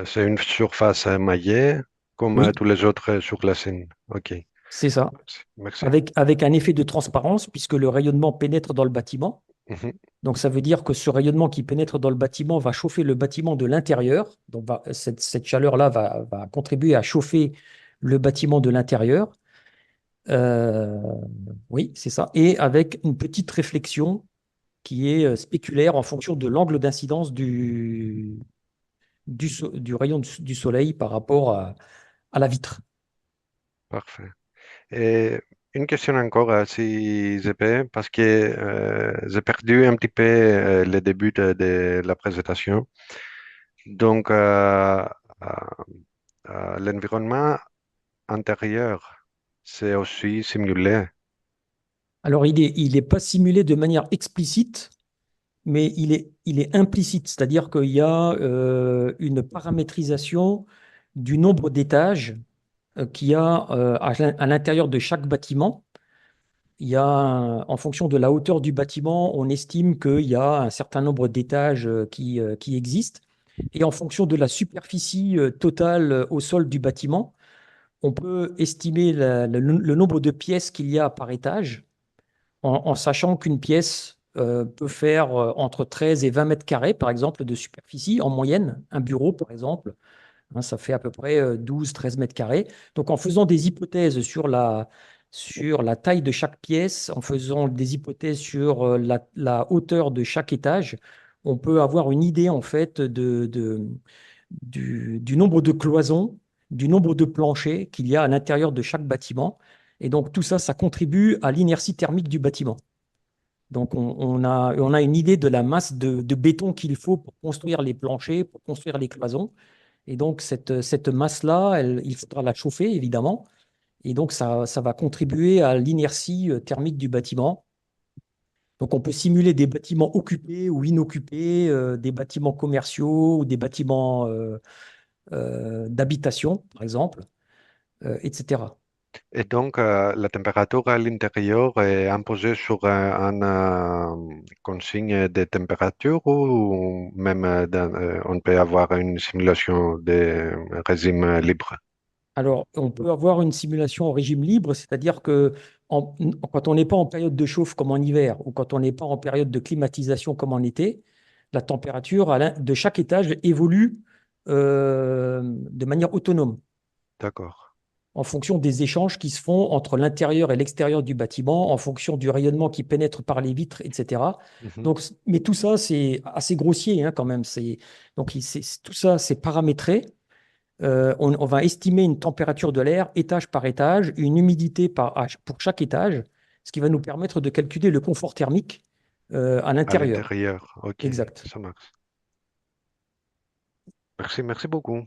c'est une surface maillée comme Oui, tous les autres sur la scène. OK. c'est ça. Merci. Merci. Avec un effet de transparence, puisque le rayonnement pénètre dans le bâtiment. Mhm. Donc, ça veut dire que ce rayonnement qui pénètre dans le bâtiment va chauffer le bâtiment de l'intérieur. Donc, cette chaleur-là va contribuer à chauffer le bâtiment de l'intérieur. Euh, oui, c'est ça. Et avec une petite réflexion qui est spéculaire en fonction de l'angle d'incidence du rayon du soleil par rapport à la vitre. Parfait. Et une question encore, si je peux, parce que j'ai perdu un petit peu le début de la présentation. Donc, l'environnement intérieur, c'est aussi simulé. Alors, il est pas simulé de manière explicite, mais il est implicite, c'est-à-dire qu'il y a une paramétrisation du nombre d'étages qu'il y a à l'intérieur de chaque bâtiment. Il y a, en fonction de la hauteur du bâtiment, on estime qu'il y a un certain nombre d'étages qui existent. Et en fonction de la superficie totale au sol du bâtiment, on peut estimer le nombre de pièces qu'il y a par étage en sachant qu'une pièce peut faire entre 13 et 20 mètres carrés, par exemple, de superficie en moyenne. Un bureau, par exemple, hein, ça fait à peu près 12-13 mètres carrés. Donc, en faisant des hypothèses sur la taille de chaque pièce, en faisant des hypothèses sur la hauteur de chaque étage, on peut avoir une idée, en fait, du nombre de cloisons, du nombre de planchers qu'il y a à l'intérieur de chaque bâtiment. Et donc, tout ça, ça contribue à l'inertie thermique du bâtiment. Donc, on a une idée de la masse de béton qu'il faut pour construire les planchers, pour construire les cloisons. Et donc, cette masse-là, il faudra la chauffer, évidemment. Et donc, ça va contribuer à l'inertie thermique du bâtiment. Donc, on peut simuler des bâtiments occupés ou inoccupés, des bâtiments commerciaux ou des bâtiments d'habitation, par exemple, etc. Et donc, la température à l'intérieur est imposée sur consigne de température ou même on peut avoir une simulation de régime libre. Alors, on peut avoir une simulation au régime libre, c'est-à-dire que quand on n'est pas en période de chauffe comme en hiver ou quand on n'est pas en période de climatisation comme en été, la température de chaque étage évolue de manière autonome D'accord. en fonction des échanges qui se font entre l'intérieur et l'extérieur du bâtiment, en fonction du rayonnement qui pénètre par les vitres, etc. Mhm. Donc, mais tout ça, c'est assez grossier hein, quand même. Donc, tout ça, c'est paramétré. On va estimer une température de l'air étage par étage, une humidité pour chaque étage, ce qui va nous permettre de calculer le confort thermique à À l'intérieur. l'intérieur, ok, Exact. ça marche. Merci, merci beaucoup.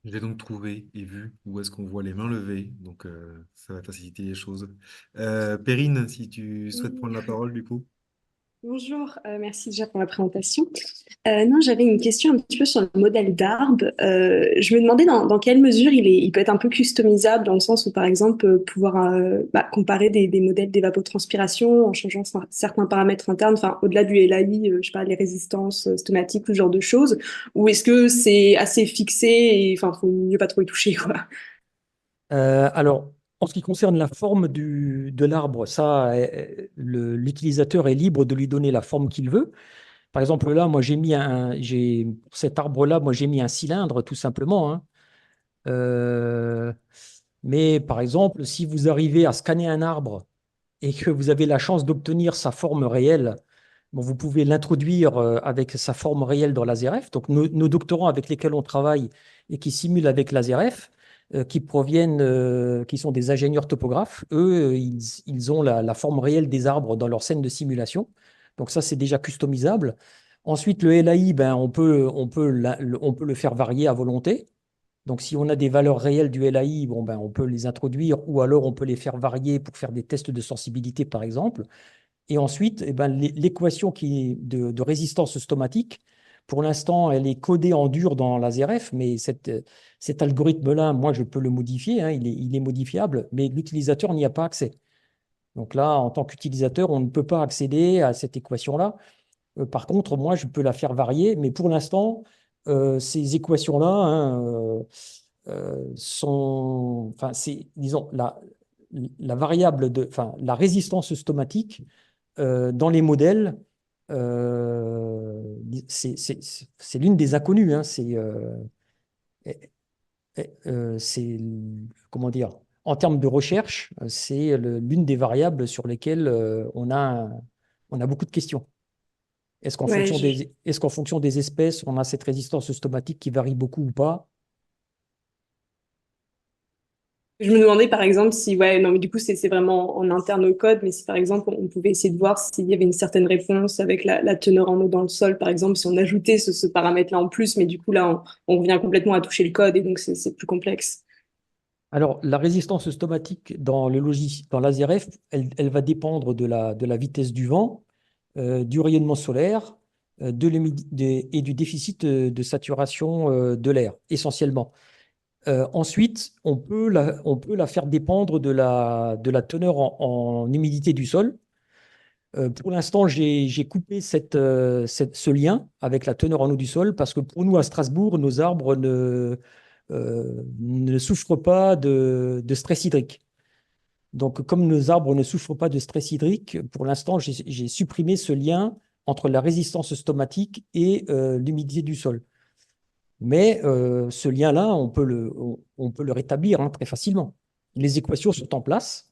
J'ai donc trouvé et vu où est-ce qu'on voit les mains levées, donc ça va faciliter les choses. Perrine, si tu souhaites prendre la parole du coup. Bonjour, merci déjà pour la présentation. Non, j'avais une question un petit peu sur le modèle d'arbre. Je me demandais dans quelle mesure il peut être un peu customisable dans le sens où, par exemple, pouvoir comparer des modèles d'évapotranspiration en changeant certains paramètres internes, enfin, au-delà du LAI, je sais pas, les résistances stomatiques, ou ce genre de choses, ou est-ce que c'est assez fixé et enfin, faut mieux pas trop y toucher, quoi. Alors, en ce qui concerne la forme de l'arbre, ça, l'utilisateur est libre de lui donner la forme qu'il veut. Par exemple, là, moi, pour cet arbre-là, moi, j'ai mis un cylindre, tout simplement, hein. Euh, mais par exemple, si vous arrivez à scanner un arbre et que vous avez la chance d'obtenir sa forme réelle, bon, vous pouvez l'introduire avec sa forme réelle dans l'ASRF. Donc, nos doctorants avec lesquels on travaille et qui simulent avec l'ASRF, qui sont des ingénieurs topographes, eux, ils ont la forme réelle des arbres dans leur scène de simulation. Donc, ça, c'est déjà customisable. Ensuite, le LAI, ben, on peut le faire varier à volonté. Donc, si on a des valeurs réelles du LAI, bon, ben, on peut les introduire ou alors on peut les faire varier pour faire des tests de sensibilité, par exemple. Et ensuite, eh ben, l'équation de résistance stomatique, pour l'instant, elle est codée en dur dans l'ASRF, mais cet algorithme-là, moi, je peux le modifier, hein, il est modifiable, mais l'utilisateur n'y a pas accès. Donc là, en tant qu'utilisateur, on ne peut pas accéder à cette équation-là. Par contre, moi, je peux la faire varier, mais pour l'instant, ces équations-là, hein, enfin, disons, la variable enfin, la résistance stomatique dans les modèles, c'est l'une des inconnues, hein. C'est, comment dire, en termes de recherche, c'est l'une des variables sur lesquelles on a beaucoup de questions. Ouais, Est-ce qu'en fonction des espèces, on a cette résistance stomatique qui varie beaucoup ou pas? je me demandais par exemple si, ouais, non, mais du coup, c'est vraiment en interne au code, mais si par exemple, on pouvait essayer de voir s'il y avait une certaine réponse avec la teneur en eau dans le sol, par exemple, si on ajoutait ce paramètre-là en plus, mais du coup, là, on revient complètement à toucher le code et donc c'est plus complexe. Alors, la résistance stomatique dans dans l'ASRF, elle va dépendre de la vitesse du vent, du rayonnement solaire, et du déficit de saturation de l'air, essentiellement. Ensuite, on peut la faire dépendre de la teneur en humidité du sol. Pour l'instant, j'ai coupé ce lien avec la teneur en eau du sol parce que pour nous, à Strasbourg, nos arbres ne souffrent pas de stress hydrique. Donc, comme nos arbres ne souffrent pas de stress hydrique, pour l'instant, j'ai supprimé ce lien entre la résistance stomatique et l'humidité du sol. Mais ce lien-là, on peut le rétablir, hein, très facilement. Les équations sont en place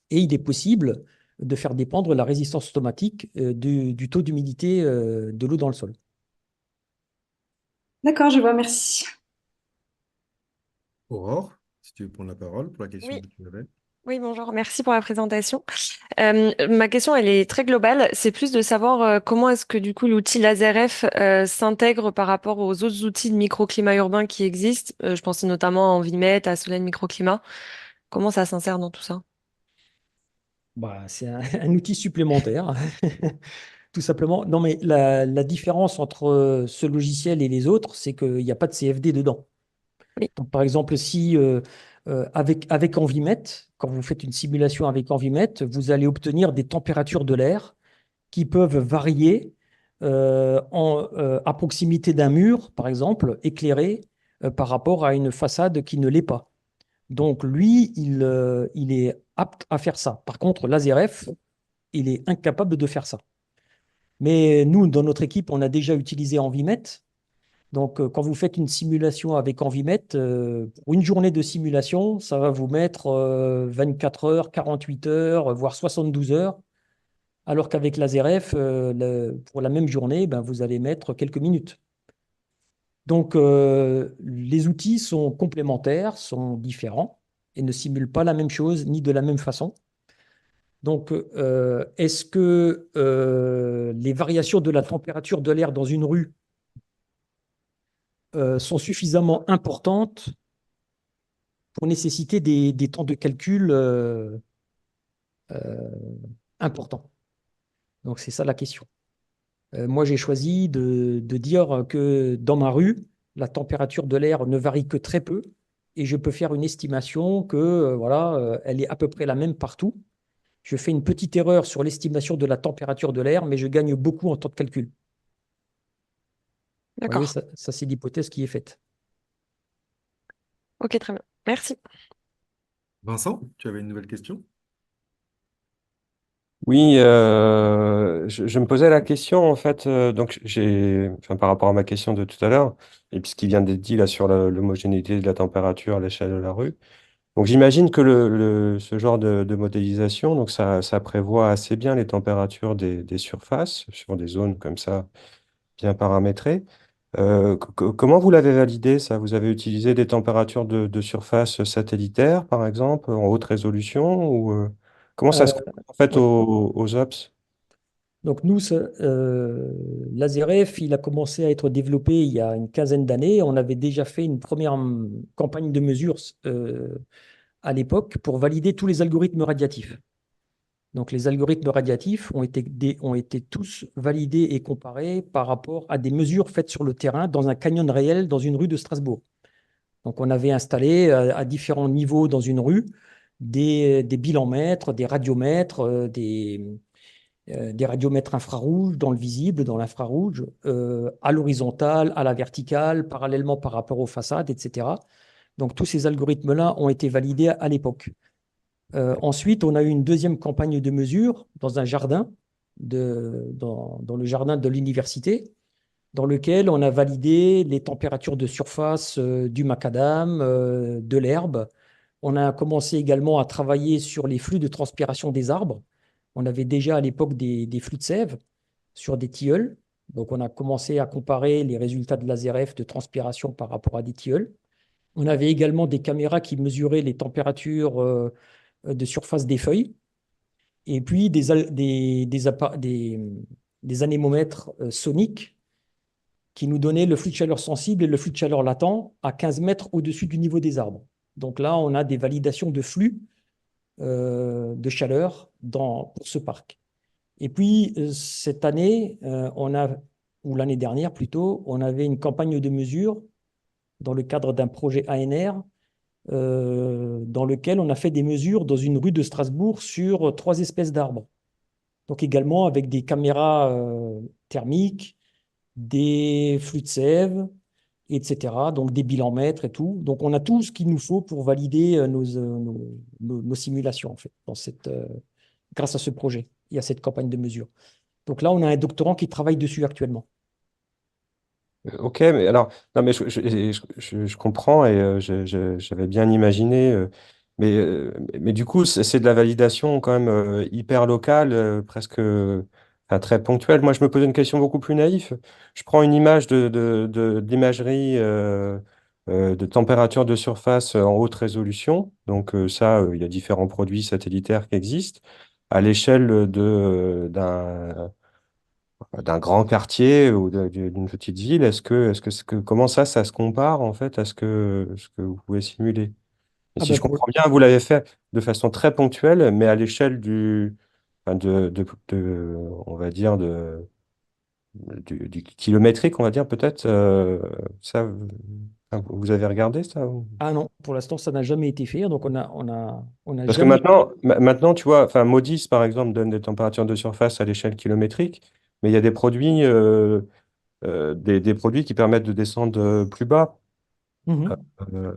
et il est possible de faire dépendre la résistance stomatique du taux d'humidité de l'eau dans le sol. D'accord, je vois, merci. Aurore, si tu veux prendre la parole pour la Oui, question que tu avais. oui, bonjour, merci pour la présentation. Ma question, elle est très globale. C'est plus de savoir comment est-ce que du coup l'outil LaserF s'intègre par rapport aux autres outils de microclimat urbain qui existent. Je pensais notamment à Envimet, à Solène Microclimat. Comment ça s'insère dans tout ça? Bah, c'est un outil supplémentaire, tout simplement. Non, mais la différence entre ce logiciel et les autres, c'est qu'il n'y a pas de CFD dedans. Oui, Donc, par exemple, si avec Envimet, quand vous faites une simulation avec Envimet, vous allez obtenir des températures de l'air qui peuvent varier à proximité d'un mur, par exemple, éclairé par rapport à une façade qui ne l'est pas. Donc, lui, il est apte à faire ça. Par contre, l'ASRF, il est incapable de faire ça. Mais nous, dans notre équipe, on a déjà utilisé Envimet. Donc, quand vous faites une simulation avec Envimet, pour une journée de simulation, ça va vous mettre 24 heures, 48 heures, voire 72 heures. Alors qu'avec l'ASRF, pour la même journée, ben, vous allez mettre quelques minutes. Donc, les outils sont complémentaires, sont différents et ne simulent pas la même chose ni de la même façon. Donc, est-ce que les variations de la température de l'air dans une rue sont suffisamment importantes pour nécessiter des temps de calcul importants? Donc c'est ça la question. Moi, j'ai choisi de dire que dans ma rue, la température de l'air ne varie que très peu et je peux faire une estimation que voilà, elle est à peu près la même partout. Je fais une petite erreur sur l'estimation de la température de l'air, mais je gagne beaucoup en temps de calcul. Vous voyez, D'accord. ça c'est l'hypothèse qui est faite. Ok, très bien. Merci. Vincent, tu avais une nouvelle question? Oui, je me posais la question en fait, enfin, par rapport à ma question de tout à l'heure, et puis ce qui vient d'être dit là sur l'homogénéité de la température à l'échelle de la rue. Donc j'imagine que ce genre de modélisation, donc ça prévoit assez bien les températures des surfaces sur des zones comme ça bien paramétrées. Comment vous l'avez validé ça? Vous avez utilisé des températures de surface satellitaires, par exemple, en haute résolution, ou comment ça Euh, se compare en fait oui. aux OPS? Donc nous, l'AZEREF, il a commencé à être développé il y a une quinzaine d'années. On avait déjà fait une première campagne de mesures à l'époque pour valider tous les algorithmes radiatifs. Donc les algorithmes radiatifs ont été tous validés et comparés par rapport à des mesures faites sur le terrain dans un canyon réel dans une rue de Strasbourg. Donc on avait installé à différents niveaux dans une rue des bilans-mètres, des radiomètres, des radiomètres infrarouges dans le visible, dans l'infrarouge, à l'horizontale, à la verticale, parallèlement par rapport aux façades, etc. Donc tous ces algorithmes-là ont été validés à l'époque. Ensuite, on a eu une deuxième campagne de mesure dans un jardin, dans le jardin de l'université, dans lequel on a validé les températures de surface du macadam, de l'herbe. On a commencé également à travailler sur les flux de transpiration des arbres. On avait déjà à l'époque des flux de sève sur des tilleuls. Donc, on a commencé à comparer les résultats de l'AZEREF de transpiration par rapport à des tilleuls. On avait également des caméras qui mesuraient les températures de surface des feuilles et puis des anémomètres soniques qui nous donnaient le flux de chaleur sensible et le flux de chaleur latent à 15 mètres au-dessus du niveau des arbres. Donc là, on a des validations de flux de chaleur pour ce parc. Et puis, cette année, ou l'année dernière plutôt, on avait une campagne de mesure dans le cadre d'un projet ANR dans lequel on a fait des mesures dans une rue de Strasbourg sur 3 espèces d'arbres. Donc également avec des caméras thermiques, des flux de sève, etc. Donc des bilans mètres et tout. Donc on a tout ce qu'il nous faut pour valider nos simulations en fait, grâce à ce projet et à cette campagne de mesure. Donc là, on a un doctorant qui travaille dessus actuellement. Ok, mais alors, non, mais je comprends et j'avais bien imaginé, mais du coup, c'est de la validation quand même hyper locale, presque enfin, très ponctuelle. Moi, je me posais une question beaucoup plus naïve. Je prends une image d'imagerie de température de surface en haute résolution. Donc, il y a différents produits satellitaires qui existent à l'échelle d'un grand quartier ou d'une petite ville, comment ça se compare en fait à ce que vous pouvez simuler? Et Ah si ben je comprends bien, vous l'avez fait de façon très ponctuelle, mais à l'échelle enfin, on va dire, du kilométrique, on va dire peut-être, ça, enfin, vous avez regardé ça? ah non, pour l'instant, ça n'a jamais été fait. Donc on n'a Parce que jamais. maintenant, tu vois, enfin, Modis, par exemple, donne des températures de surface à l'échelle kilométrique, mais il y a des produits, des produits qui permettent de descendre plus bas. Mhm. Euh,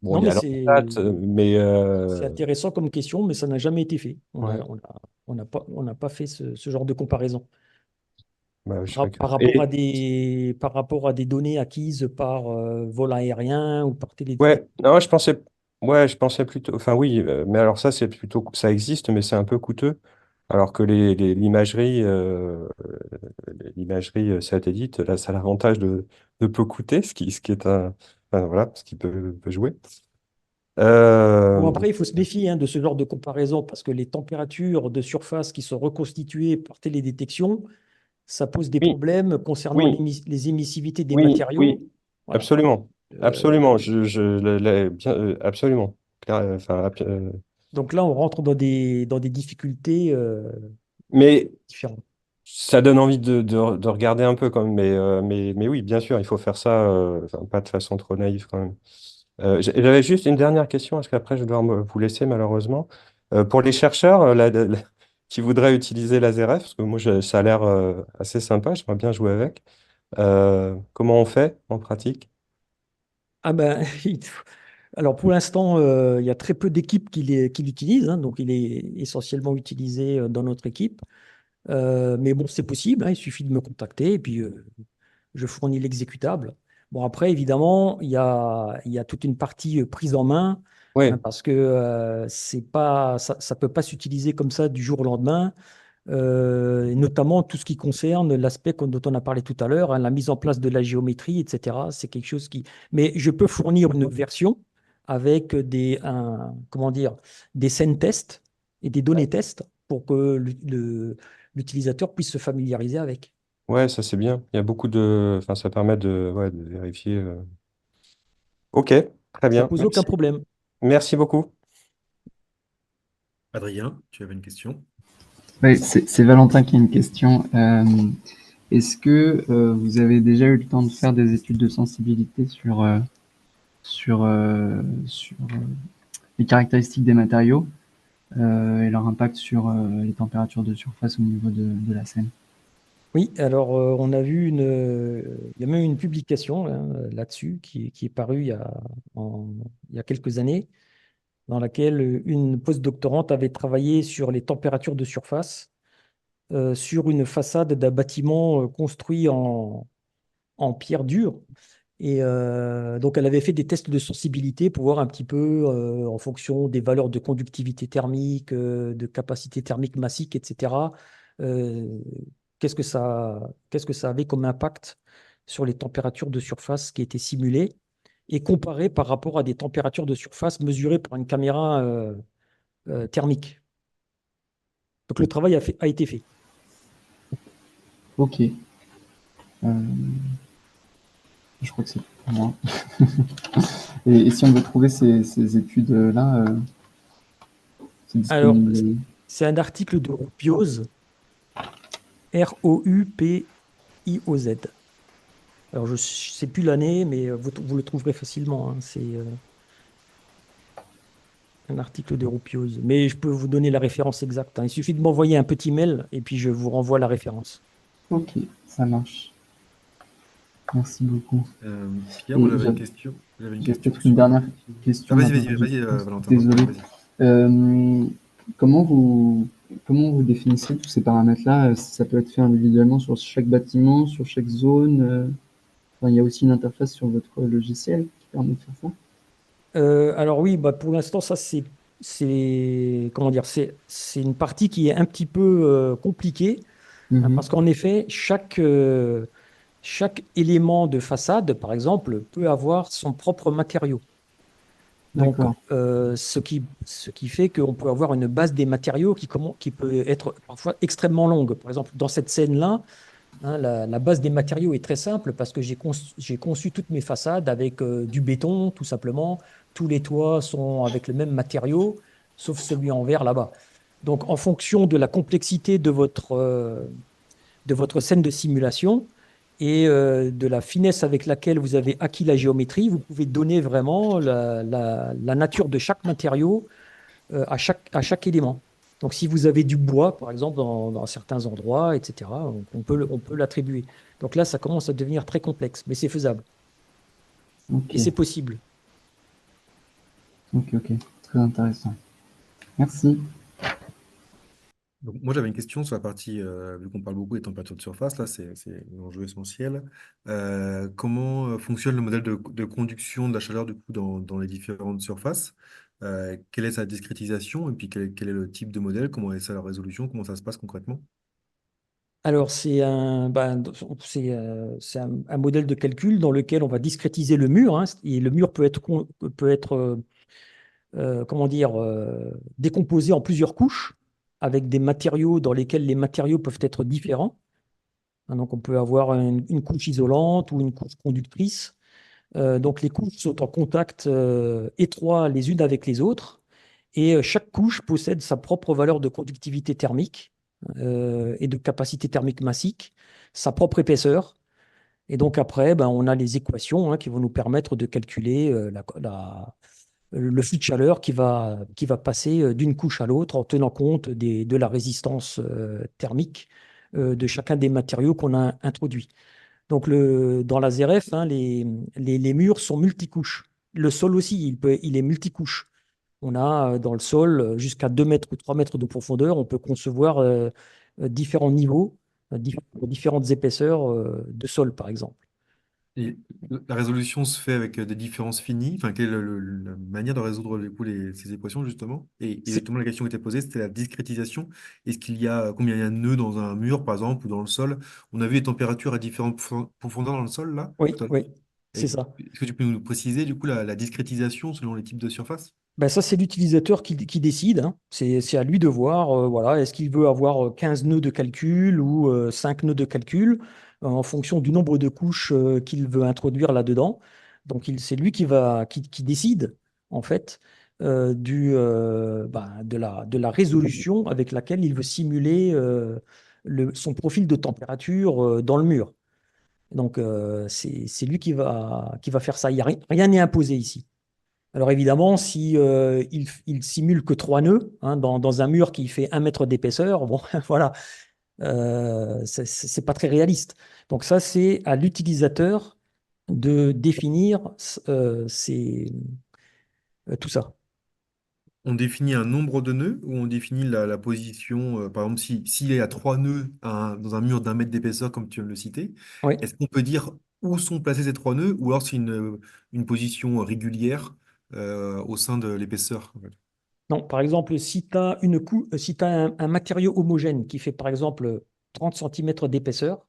bon, Non, il y mais a l'Landsat, mais c'est intéressant comme question, mais ça n'a jamais été fait. ouais, On n'a pas fait ce genre de comparaison. bah, je serais Par curieux. rapport à par rapport à des données acquises par vol aérien ou par Ouais, télédétection. non, je pensais plutôt, enfin oui, mais alors ça, c'est plutôt, ça existe, mais c'est un peu coûteux. Alors que l'imagerie satellite, là, ça a l'avantage de peu coûter, ce qui est enfin, voilà, ce qui peut jouer. Bon, Euh, après, il faut se méfier hein, de ce genre de comparaison parce que les températures de surface qui sont reconstituées par télédétection, ça pose des oui, problèmes concernant oui, les émissivités des oui, matériaux. oui, Voilà. absolument, Euh, absolument, bien, absolument. Enfin, donc là, on rentre dans des difficultés mais différentes. Ça donne envie de regarder un peu quand même, mais oui, bien sûr, il faut faire ça, enfin, pas de façon trop naïve quand même. J'avais juste une dernière question, parce qu'après je dois vous laisser malheureusement. Pour les chercheurs qui voudraient utiliser l'ASRF, parce que moi ça a l'air assez sympa, j'aimerais bien jouer avec. Comment on fait en pratique? Ah ben, alors pour l'instant, il y a très peu d'équipes qui l'utilisent, hein, donc il est essentiellement utilisé dans notre équipe. Mais bon, c'est possible, hein, il suffit de me contacter et puis je fournis l'exécutable. Bon, après, évidemment, il y a toute une partie prise en main, hein, Oui, parce que c'est pas, ça peut pas s'utiliser comme ça du jour au lendemain, et notamment tout ce qui concerne l'aspect dont on a parlé tout à l'heure, hein, la mise en place de la géométrie, etc. C'est quelque chose qui. Mais je peux fournir une version avec comment dire, des scènes tests et des données tests pour que l'utilisateur puisse se familiariser avec. ouais, ça c'est bien. Il y a beaucoup de, enfin, ça permet ouais, de vérifier. Ok, très Ça bien. pose aucun Merci. problème. Merci beaucoup. Adrien, tu avais une question? Oui, c'est Valentin qui a une question. Est-ce que vous avez déjà eu le temps de faire des études de sensibilité sur les caractéristiques des matériaux et leur impact sur les températures de surface au niveau de la scène? Oui, alors on a vu il y a même une publication hein, là-dessus qui est parue il y a quelques années, dans laquelle une postdoctorante avait travaillé sur les températures de surface sur une façade d'un bâtiment construit en pierre dure. Et donc, elle avait fait des tests de sensibilité pour voir un petit peu, en fonction des valeurs de conductivité thermique, de capacité thermique massique, etc., euh, qu'est-ce que ça avait comme impact sur les températures de surface qui étaient simulées et comparé par rapport à des températures de surface mesurées par une caméra thermique. Donc, le travail a été fait. Ok. Euh, je crois que c'est pour moi. Et si on veut trouver ces études-là, c'est Alors, disponible. c'est un article de Roupioz, Roupioz. Alors, je ne sais plus l'année, mais vous le trouverez facilement, hein. C'est un article de Roupioz. Mais je peux vous donner la référence exacte, hein. Il suffit de m'envoyer un petit mail et puis je vous renvoie la référence. Ok, ça marche. Merci beaucoup. Pierre, moi Et j'avais une question. J'avais une j'ai question peut-être une sur. dernière Ah, question vas-y, maintenant vas-y, que vas-y, Valentin, désolé. vas-y. Euh, comment vous définissez tous ces paramètres-là? Ça peut être fait individuellement sur chaque bâtiment, sur chaque zone. Enfin, il y a aussi une interface sur votre logiciel qui permet de faire ça. Alors oui, bah pour l'instant, ça comment dire, c'est une partie qui est un petit peu compliquée, hein, Mhm. parce qu'en effet, chaque élément de façade, par exemple, peut avoir son propre matériau. Donc, D'accord. ce qui fait qu'on peut avoir une base des matériaux qui peut être parfois extrêmement longue. Par exemple, dans cette scène-là, hein, la base des matériaux est très simple parce que j'ai conçu toutes mes façades avec du béton, tout simplement. Tous les toits sont avec le même matériau, sauf celui en verre là-bas. Donc, en fonction de la complexité de votre scène de simulation et de la finesse avec laquelle vous avez acquis la géométrie, vous pouvez donner vraiment la nature de chaque matériau à chaque élément. Donc, si vous avez du bois, par exemple, dans certains endroits, etc., on peut l'attribuer. Donc là, ça commence à devenir très complexe, mais c'est faisable Ok. et c'est possible. Ok, ok. Très intéressant. Merci. Donc, moi j'avais une question sur la partie, vu qu'on parle beaucoup des températures de surface, là c'est l'enjeu essentiel. Comment fonctionne le modèle de conduction de la chaleur du coup dans les différentes surfaces? Quelle est sa discrétisation et puis quel est le type de modèle? Comment est sa résolution? Comment ça se passe concrètement? Alors, c'est un modèle de calcul dans lequel on va discrétiser le mur, hein, et le mur peut être comment dire, décomposé en plusieurs couches avec des matériaux dans lesquels les matériaux peuvent être différents. Hein, donc, on peut avoir une couche isolante ou une couche conductrice. Donc, les couches sont en contact étroit les unes avec les autres et chaque couche possède sa propre valeur de conductivité thermique. et de capacité thermique massique, sa propre épaisseur. Et donc après, ben, on a les équations qui vont nous permettre de calculer le flux de chaleur qui va passer d'une couche à l'autre en tenant compte de la résistance thermique de chacun des matériaux qu'on a introduits. Donc dans la ZRF, les murs sont multicouches. Le sol aussi, il est multicouche. On a dans le sol jusqu'à 2 mètres ou 3 mètres de profondeur. On peut concevoir différents niveaux, pour différentes épaisseurs de sol, par exemple. Et la résolution se fait avec des différences finies. Enfin, quelle est la manière de résoudre du coup, ces équations, justement? Et C'est- justement, la question qui était posée, c'était la discrétisation. Est-ce qu'il y a combien il y a de nœuds dans un mur, par exemple, ou dans le sol? On a vu les températures à différentes profondeurs dans le sol, là, Oui, tout à l'heure. oui, c'est Et ça. est-ce que tu peux nous préciser, du coup, la discrétisation selon les types de surface? Ben ça, c'est l'utilisateur qui décide, hein. C'est à lui de voir, voilà, est-ce qu'il veut avoir 15 nœuds de calcul ou 5 nœuds de calcul en fonction du nombre de couches qu'il veut introduire là-dedans. Donc, c'est lui qui décide, en fait, de la résolution avec laquelle il veut simuler son profil de température dans le mur. Donc, c'est lui qui va faire ça. Rien n'est imposé ici. Alors évidemment, si il simule que 3 nœuds dans un mur qui fait 1 mètre d'épaisseur, bon, voilà, c'est pas très réaliste. Donc ça, c'est à l'utilisateur de définir tout ça. On définit un nombre de nœuds ou on définit la position, par exemple, s'il est à 3 nœuds dans un mur d'1 mètre d'épaisseur, comme tu viens de le citer, Oui. est-ce qu'on peut dire où sont placés ces 3 nœuds ou alors c'est une position régulière au sein de l'épaisseur, en fait? Non, par exemple, si tu as si tu un matériau homogène qui fait par exemple 30 centimètres d'épaisseur,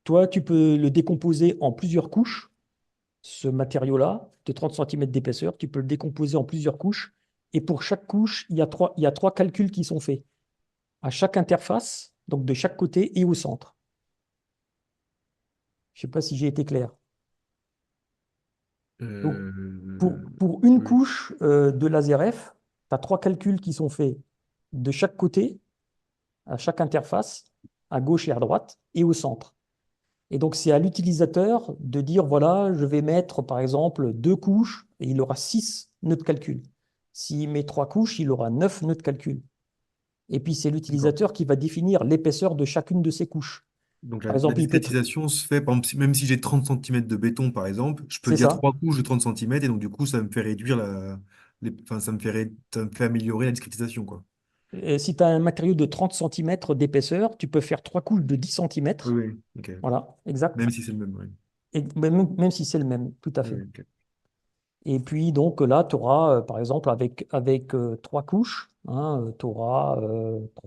toi, tu peux le décomposer en plusieurs couches. Ce matériau-là, de 30 centimètres d'épaisseur, tu peux le décomposer en plusieurs couches. Et pour chaque couche, il y a trois calculs qui sont faits à chaque interface, donc de chaque côté et au centre. Je ne sais pas si j'ai été clair. Donc, pour une Oui. couche de laser F, tu as trois calculs qui sont faits de chaque côté, à chaque interface, à gauche et à droite, et au centre. Et donc, c'est à l'utilisateur de dire, voilà, je vais mettre, par exemple, 2 couches, et il aura 6 nœuds de calcul. S'il met 3 couches, il aura 9 nœuds de calcul. Et puis, c'est D'accord. l'utilisateur qui va définir l'épaisseur de chacune de ces couches. Donc Par la exemple, il peut... discrétisation se fait, par exemple, même si j'ai 30 centimètres de béton, par exemple, je peux C'est dire ça. 3 couches de 30 centimètres et donc du coup, ça me fait réduire enfin, ça me fait améliorer la discrétisation, quoi. Et si tu as un matériau de 30 centimètres d'épaisseur, tu peux faire 3 couches de 10 Oui, centimètres. oui, ok. Voilà, exact. Même si c'est le même, oui. Et même si c'est le même, tout à Oui, fait. oui, ok. Et puis, donc là, tu auras, par exemple, avec 3 couches, tu auras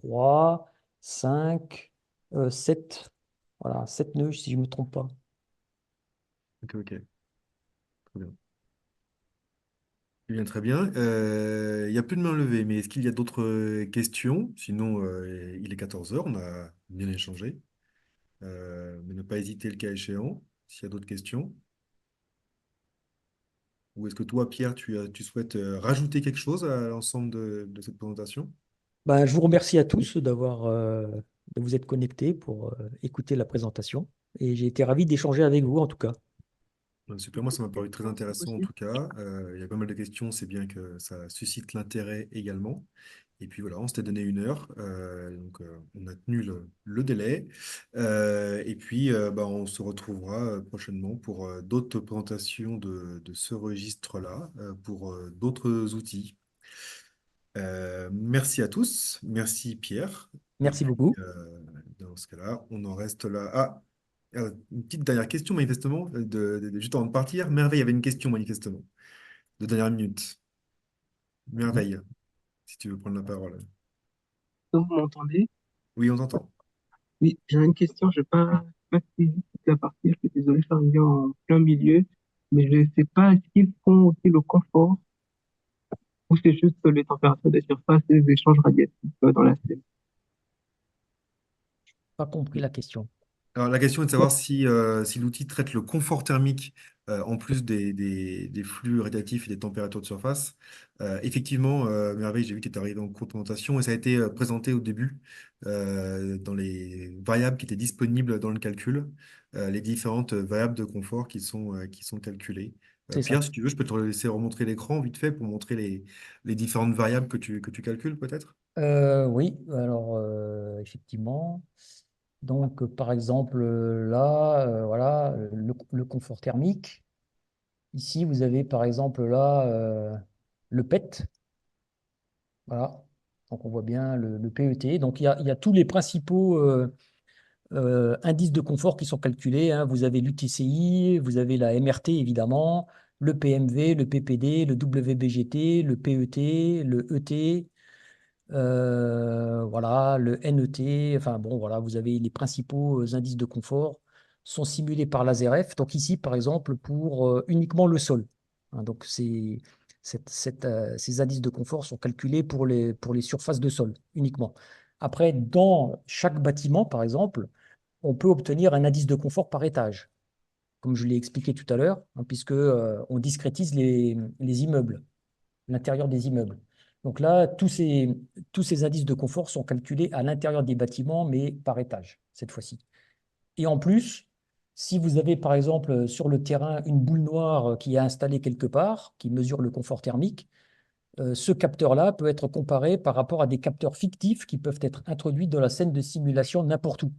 3, 5, 7, voilà, 7 nœuds, si je ne me trompe pas. Ok, ok. Très bien. Eh bien, très bien. Il n'y a plus de main levée, mais est-ce qu'il y a d'autres questions? Sinon, il est 14 heures, on a bien échangé. Mais ne pas hésiter le cas échéant, s'il y a d'autres questions. Ou est-ce que toi, Pierre, tu souhaites rajouter quelque chose à l'ensemble de cette présentation? Ben, je vous remercie à tous de vous être connectés pour écouter la présentation. Et j'ai été ravi d'échanger avec vous, en tout cas. Super, moi ça m'a paru très intéressant en Aussi. tout cas. Il y a pas mal de questions, c'est bien que ça suscite l'intérêt également. Et puis voilà, on s'était donné 1 heure, donc on a tenu le délai. Et puis bah, on se retrouvera prochainement pour d'autres présentations de ce registre-là, pour d'autres outils. Merci à tous, merci Pierre. Et Merci puis beaucoup. dans ce cas-là, on en reste là. Ah, une petite dernière question manifestement, juste avant de partir. Merveille avait une question manifestement, de dernière minute. Merveille, si tu veux prendre la parole. Vous m'entendez? Oui, on t'entend. Oui, j'ai une question. Je n'ai pas suivi toute la partie. Je suis désolé, je suis arrivé en plein milieu. Mais je ne sais pas, est-ce qu'ils font aussi le confort ou c'est juste les températures des surfaces et les échanges radiatifs dans la scène? Pas compris la question. Alors, la question est de savoir si l'outil traite le confort thermique en plus des flux radiatifs et des températures de surface. Effectivement, Merveille, j'ai vu que tu es arrivé en cours de présentation et ça a été présenté au début dans les variables qui étaient disponibles dans le calcul, les différentes variables de confort qui sont calculées. C'est ça. Pierre, si tu veux, je peux te laisser remontrer l'écran vite fait pour montrer les différentes variables que tu calcules peut-être? Oui, alors effectivement. Donc, par exemple, là, voilà, le confort thermique. Ici, vous avez par exemple là le PET. Voilà. Donc, on voit bien le PET. Donc, il y a tous les principaux indices de confort qui sont calculés, hein. Vous avez l'UTCI, vous avez la MRT évidemment, le PMV, le PPD, le WBGT, le PET, le ET. Voilà, le NET, enfin bon, voilà, vous avez les principaux indices de confort sont simulés par l'ASRF. Donc ici, par exemple, pour uniquement le sol. Hein, donc ces indices de confort sont calculés pour les surfaces de sol uniquement. Après, dans chaque bâtiment, par exemple, on peut obtenir un indice de confort par étage, comme je l'ai expliqué tout à l'heure, hein, puisque on discrétise les immeubles, l'intérieur des immeubles. Donc là, tous ces indices de confort sont calculés à l'intérieur des bâtiments, mais par étage, cette fois-ci. Et en plus, si vous avez par exemple sur le terrain une boule noire qui est installée quelque part, qui mesure le confort thermique, ce capteur-là peut être comparé par rapport à des capteurs fictifs qui peuvent être introduits dans la scène de simulation n'importe où.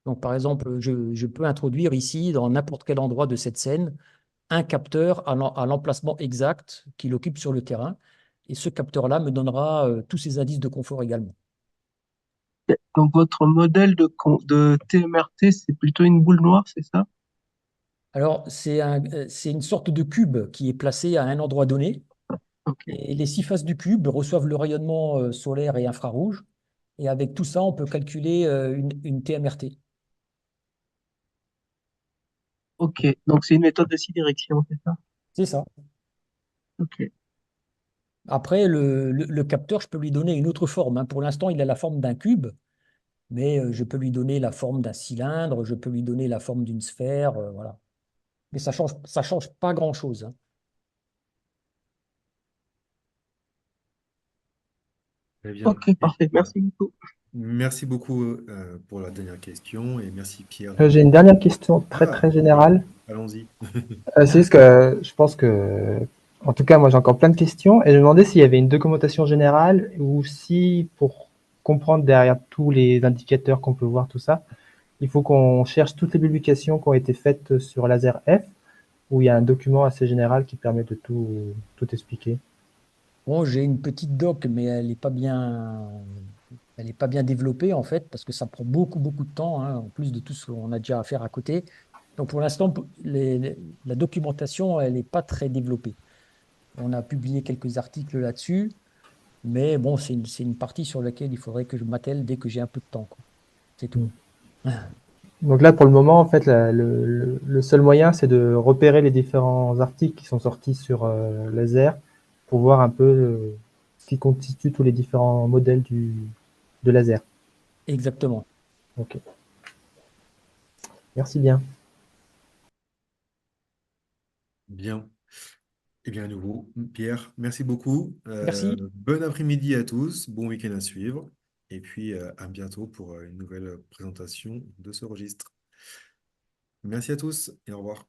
Donc par exemple, je peux introduire ici, dans n'importe quel endroit de cette scène, un capteur à l'emplacement exact qu'il occupe sur le terrain. Et ce capteur-là me donnera tous ces indices de confort également. Donc, votre modèle de TMRT, c'est plutôt une boule noire, c'est ça? Alors, c'est une sorte de cube qui est placé à un endroit donné. Ok. Et les 6 faces du cube reçoivent le rayonnement solaire et infrarouge. Et avec tout ça, on peut calculer une TMRT. Ok. Donc, c'est une méthode de 6 directions, c'est ça? C'est ça. Ok. Après, le capteur, je peux lui donner une autre forme, hein. Pour l'instant, il a la forme d'un cube, mais je peux lui donner la forme d'un cylindre, je peux lui donner la forme d'une sphère, voilà. Mais ça change pas grand-chose, hein. Très bien. Ok, parfait. Merci beaucoup. Merci beaucoup pour la dernière question et merci Pierre J'ai d'avoir. une dernière question très Ah, très générale. allons-y. C'est juste que je pense que, en tout cas, moi j'ai encore plein de questions et je me demandais s'il y avait une documentation générale ou si pour comprendre derrière tous les indicateurs qu'on peut voir, tout ça, il faut qu'on cherche toutes les publications qui ont été faites sur Laser F, où il y a un document assez général qui permet de tout expliquer. Bon, j'ai une petite doc, mais elle est pas bien développée en fait, parce que ça prend beaucoup de temps, hein, en plus de tout ce qu'on a déjà à faire à côté. Donc pour l'instant, la documentation, elle n'est pas très développée. On a publié quelques articles là-dessus, mais bon, c'est une partie sur laquelle il faudrait que je m'attelle dès que j'ai un peu de temps, quoi. C'est tout. Donc là, pour le moment, en fait, le seul moyen, c'est de repérer les différents articles qui sont sortis sur Laser pour voir un peu ce qui constitue tous les différents modèles de laser. Exactement. Ok, merci bien. Bien. Eh bien, à nouveau, Pierre, merci beaucoup. Merci. Bon après-midi à tous, bon week-end à suivre. Et puis, à bientôt pour une nouvelle présentation de ce registre. Merci à tous et au revoir.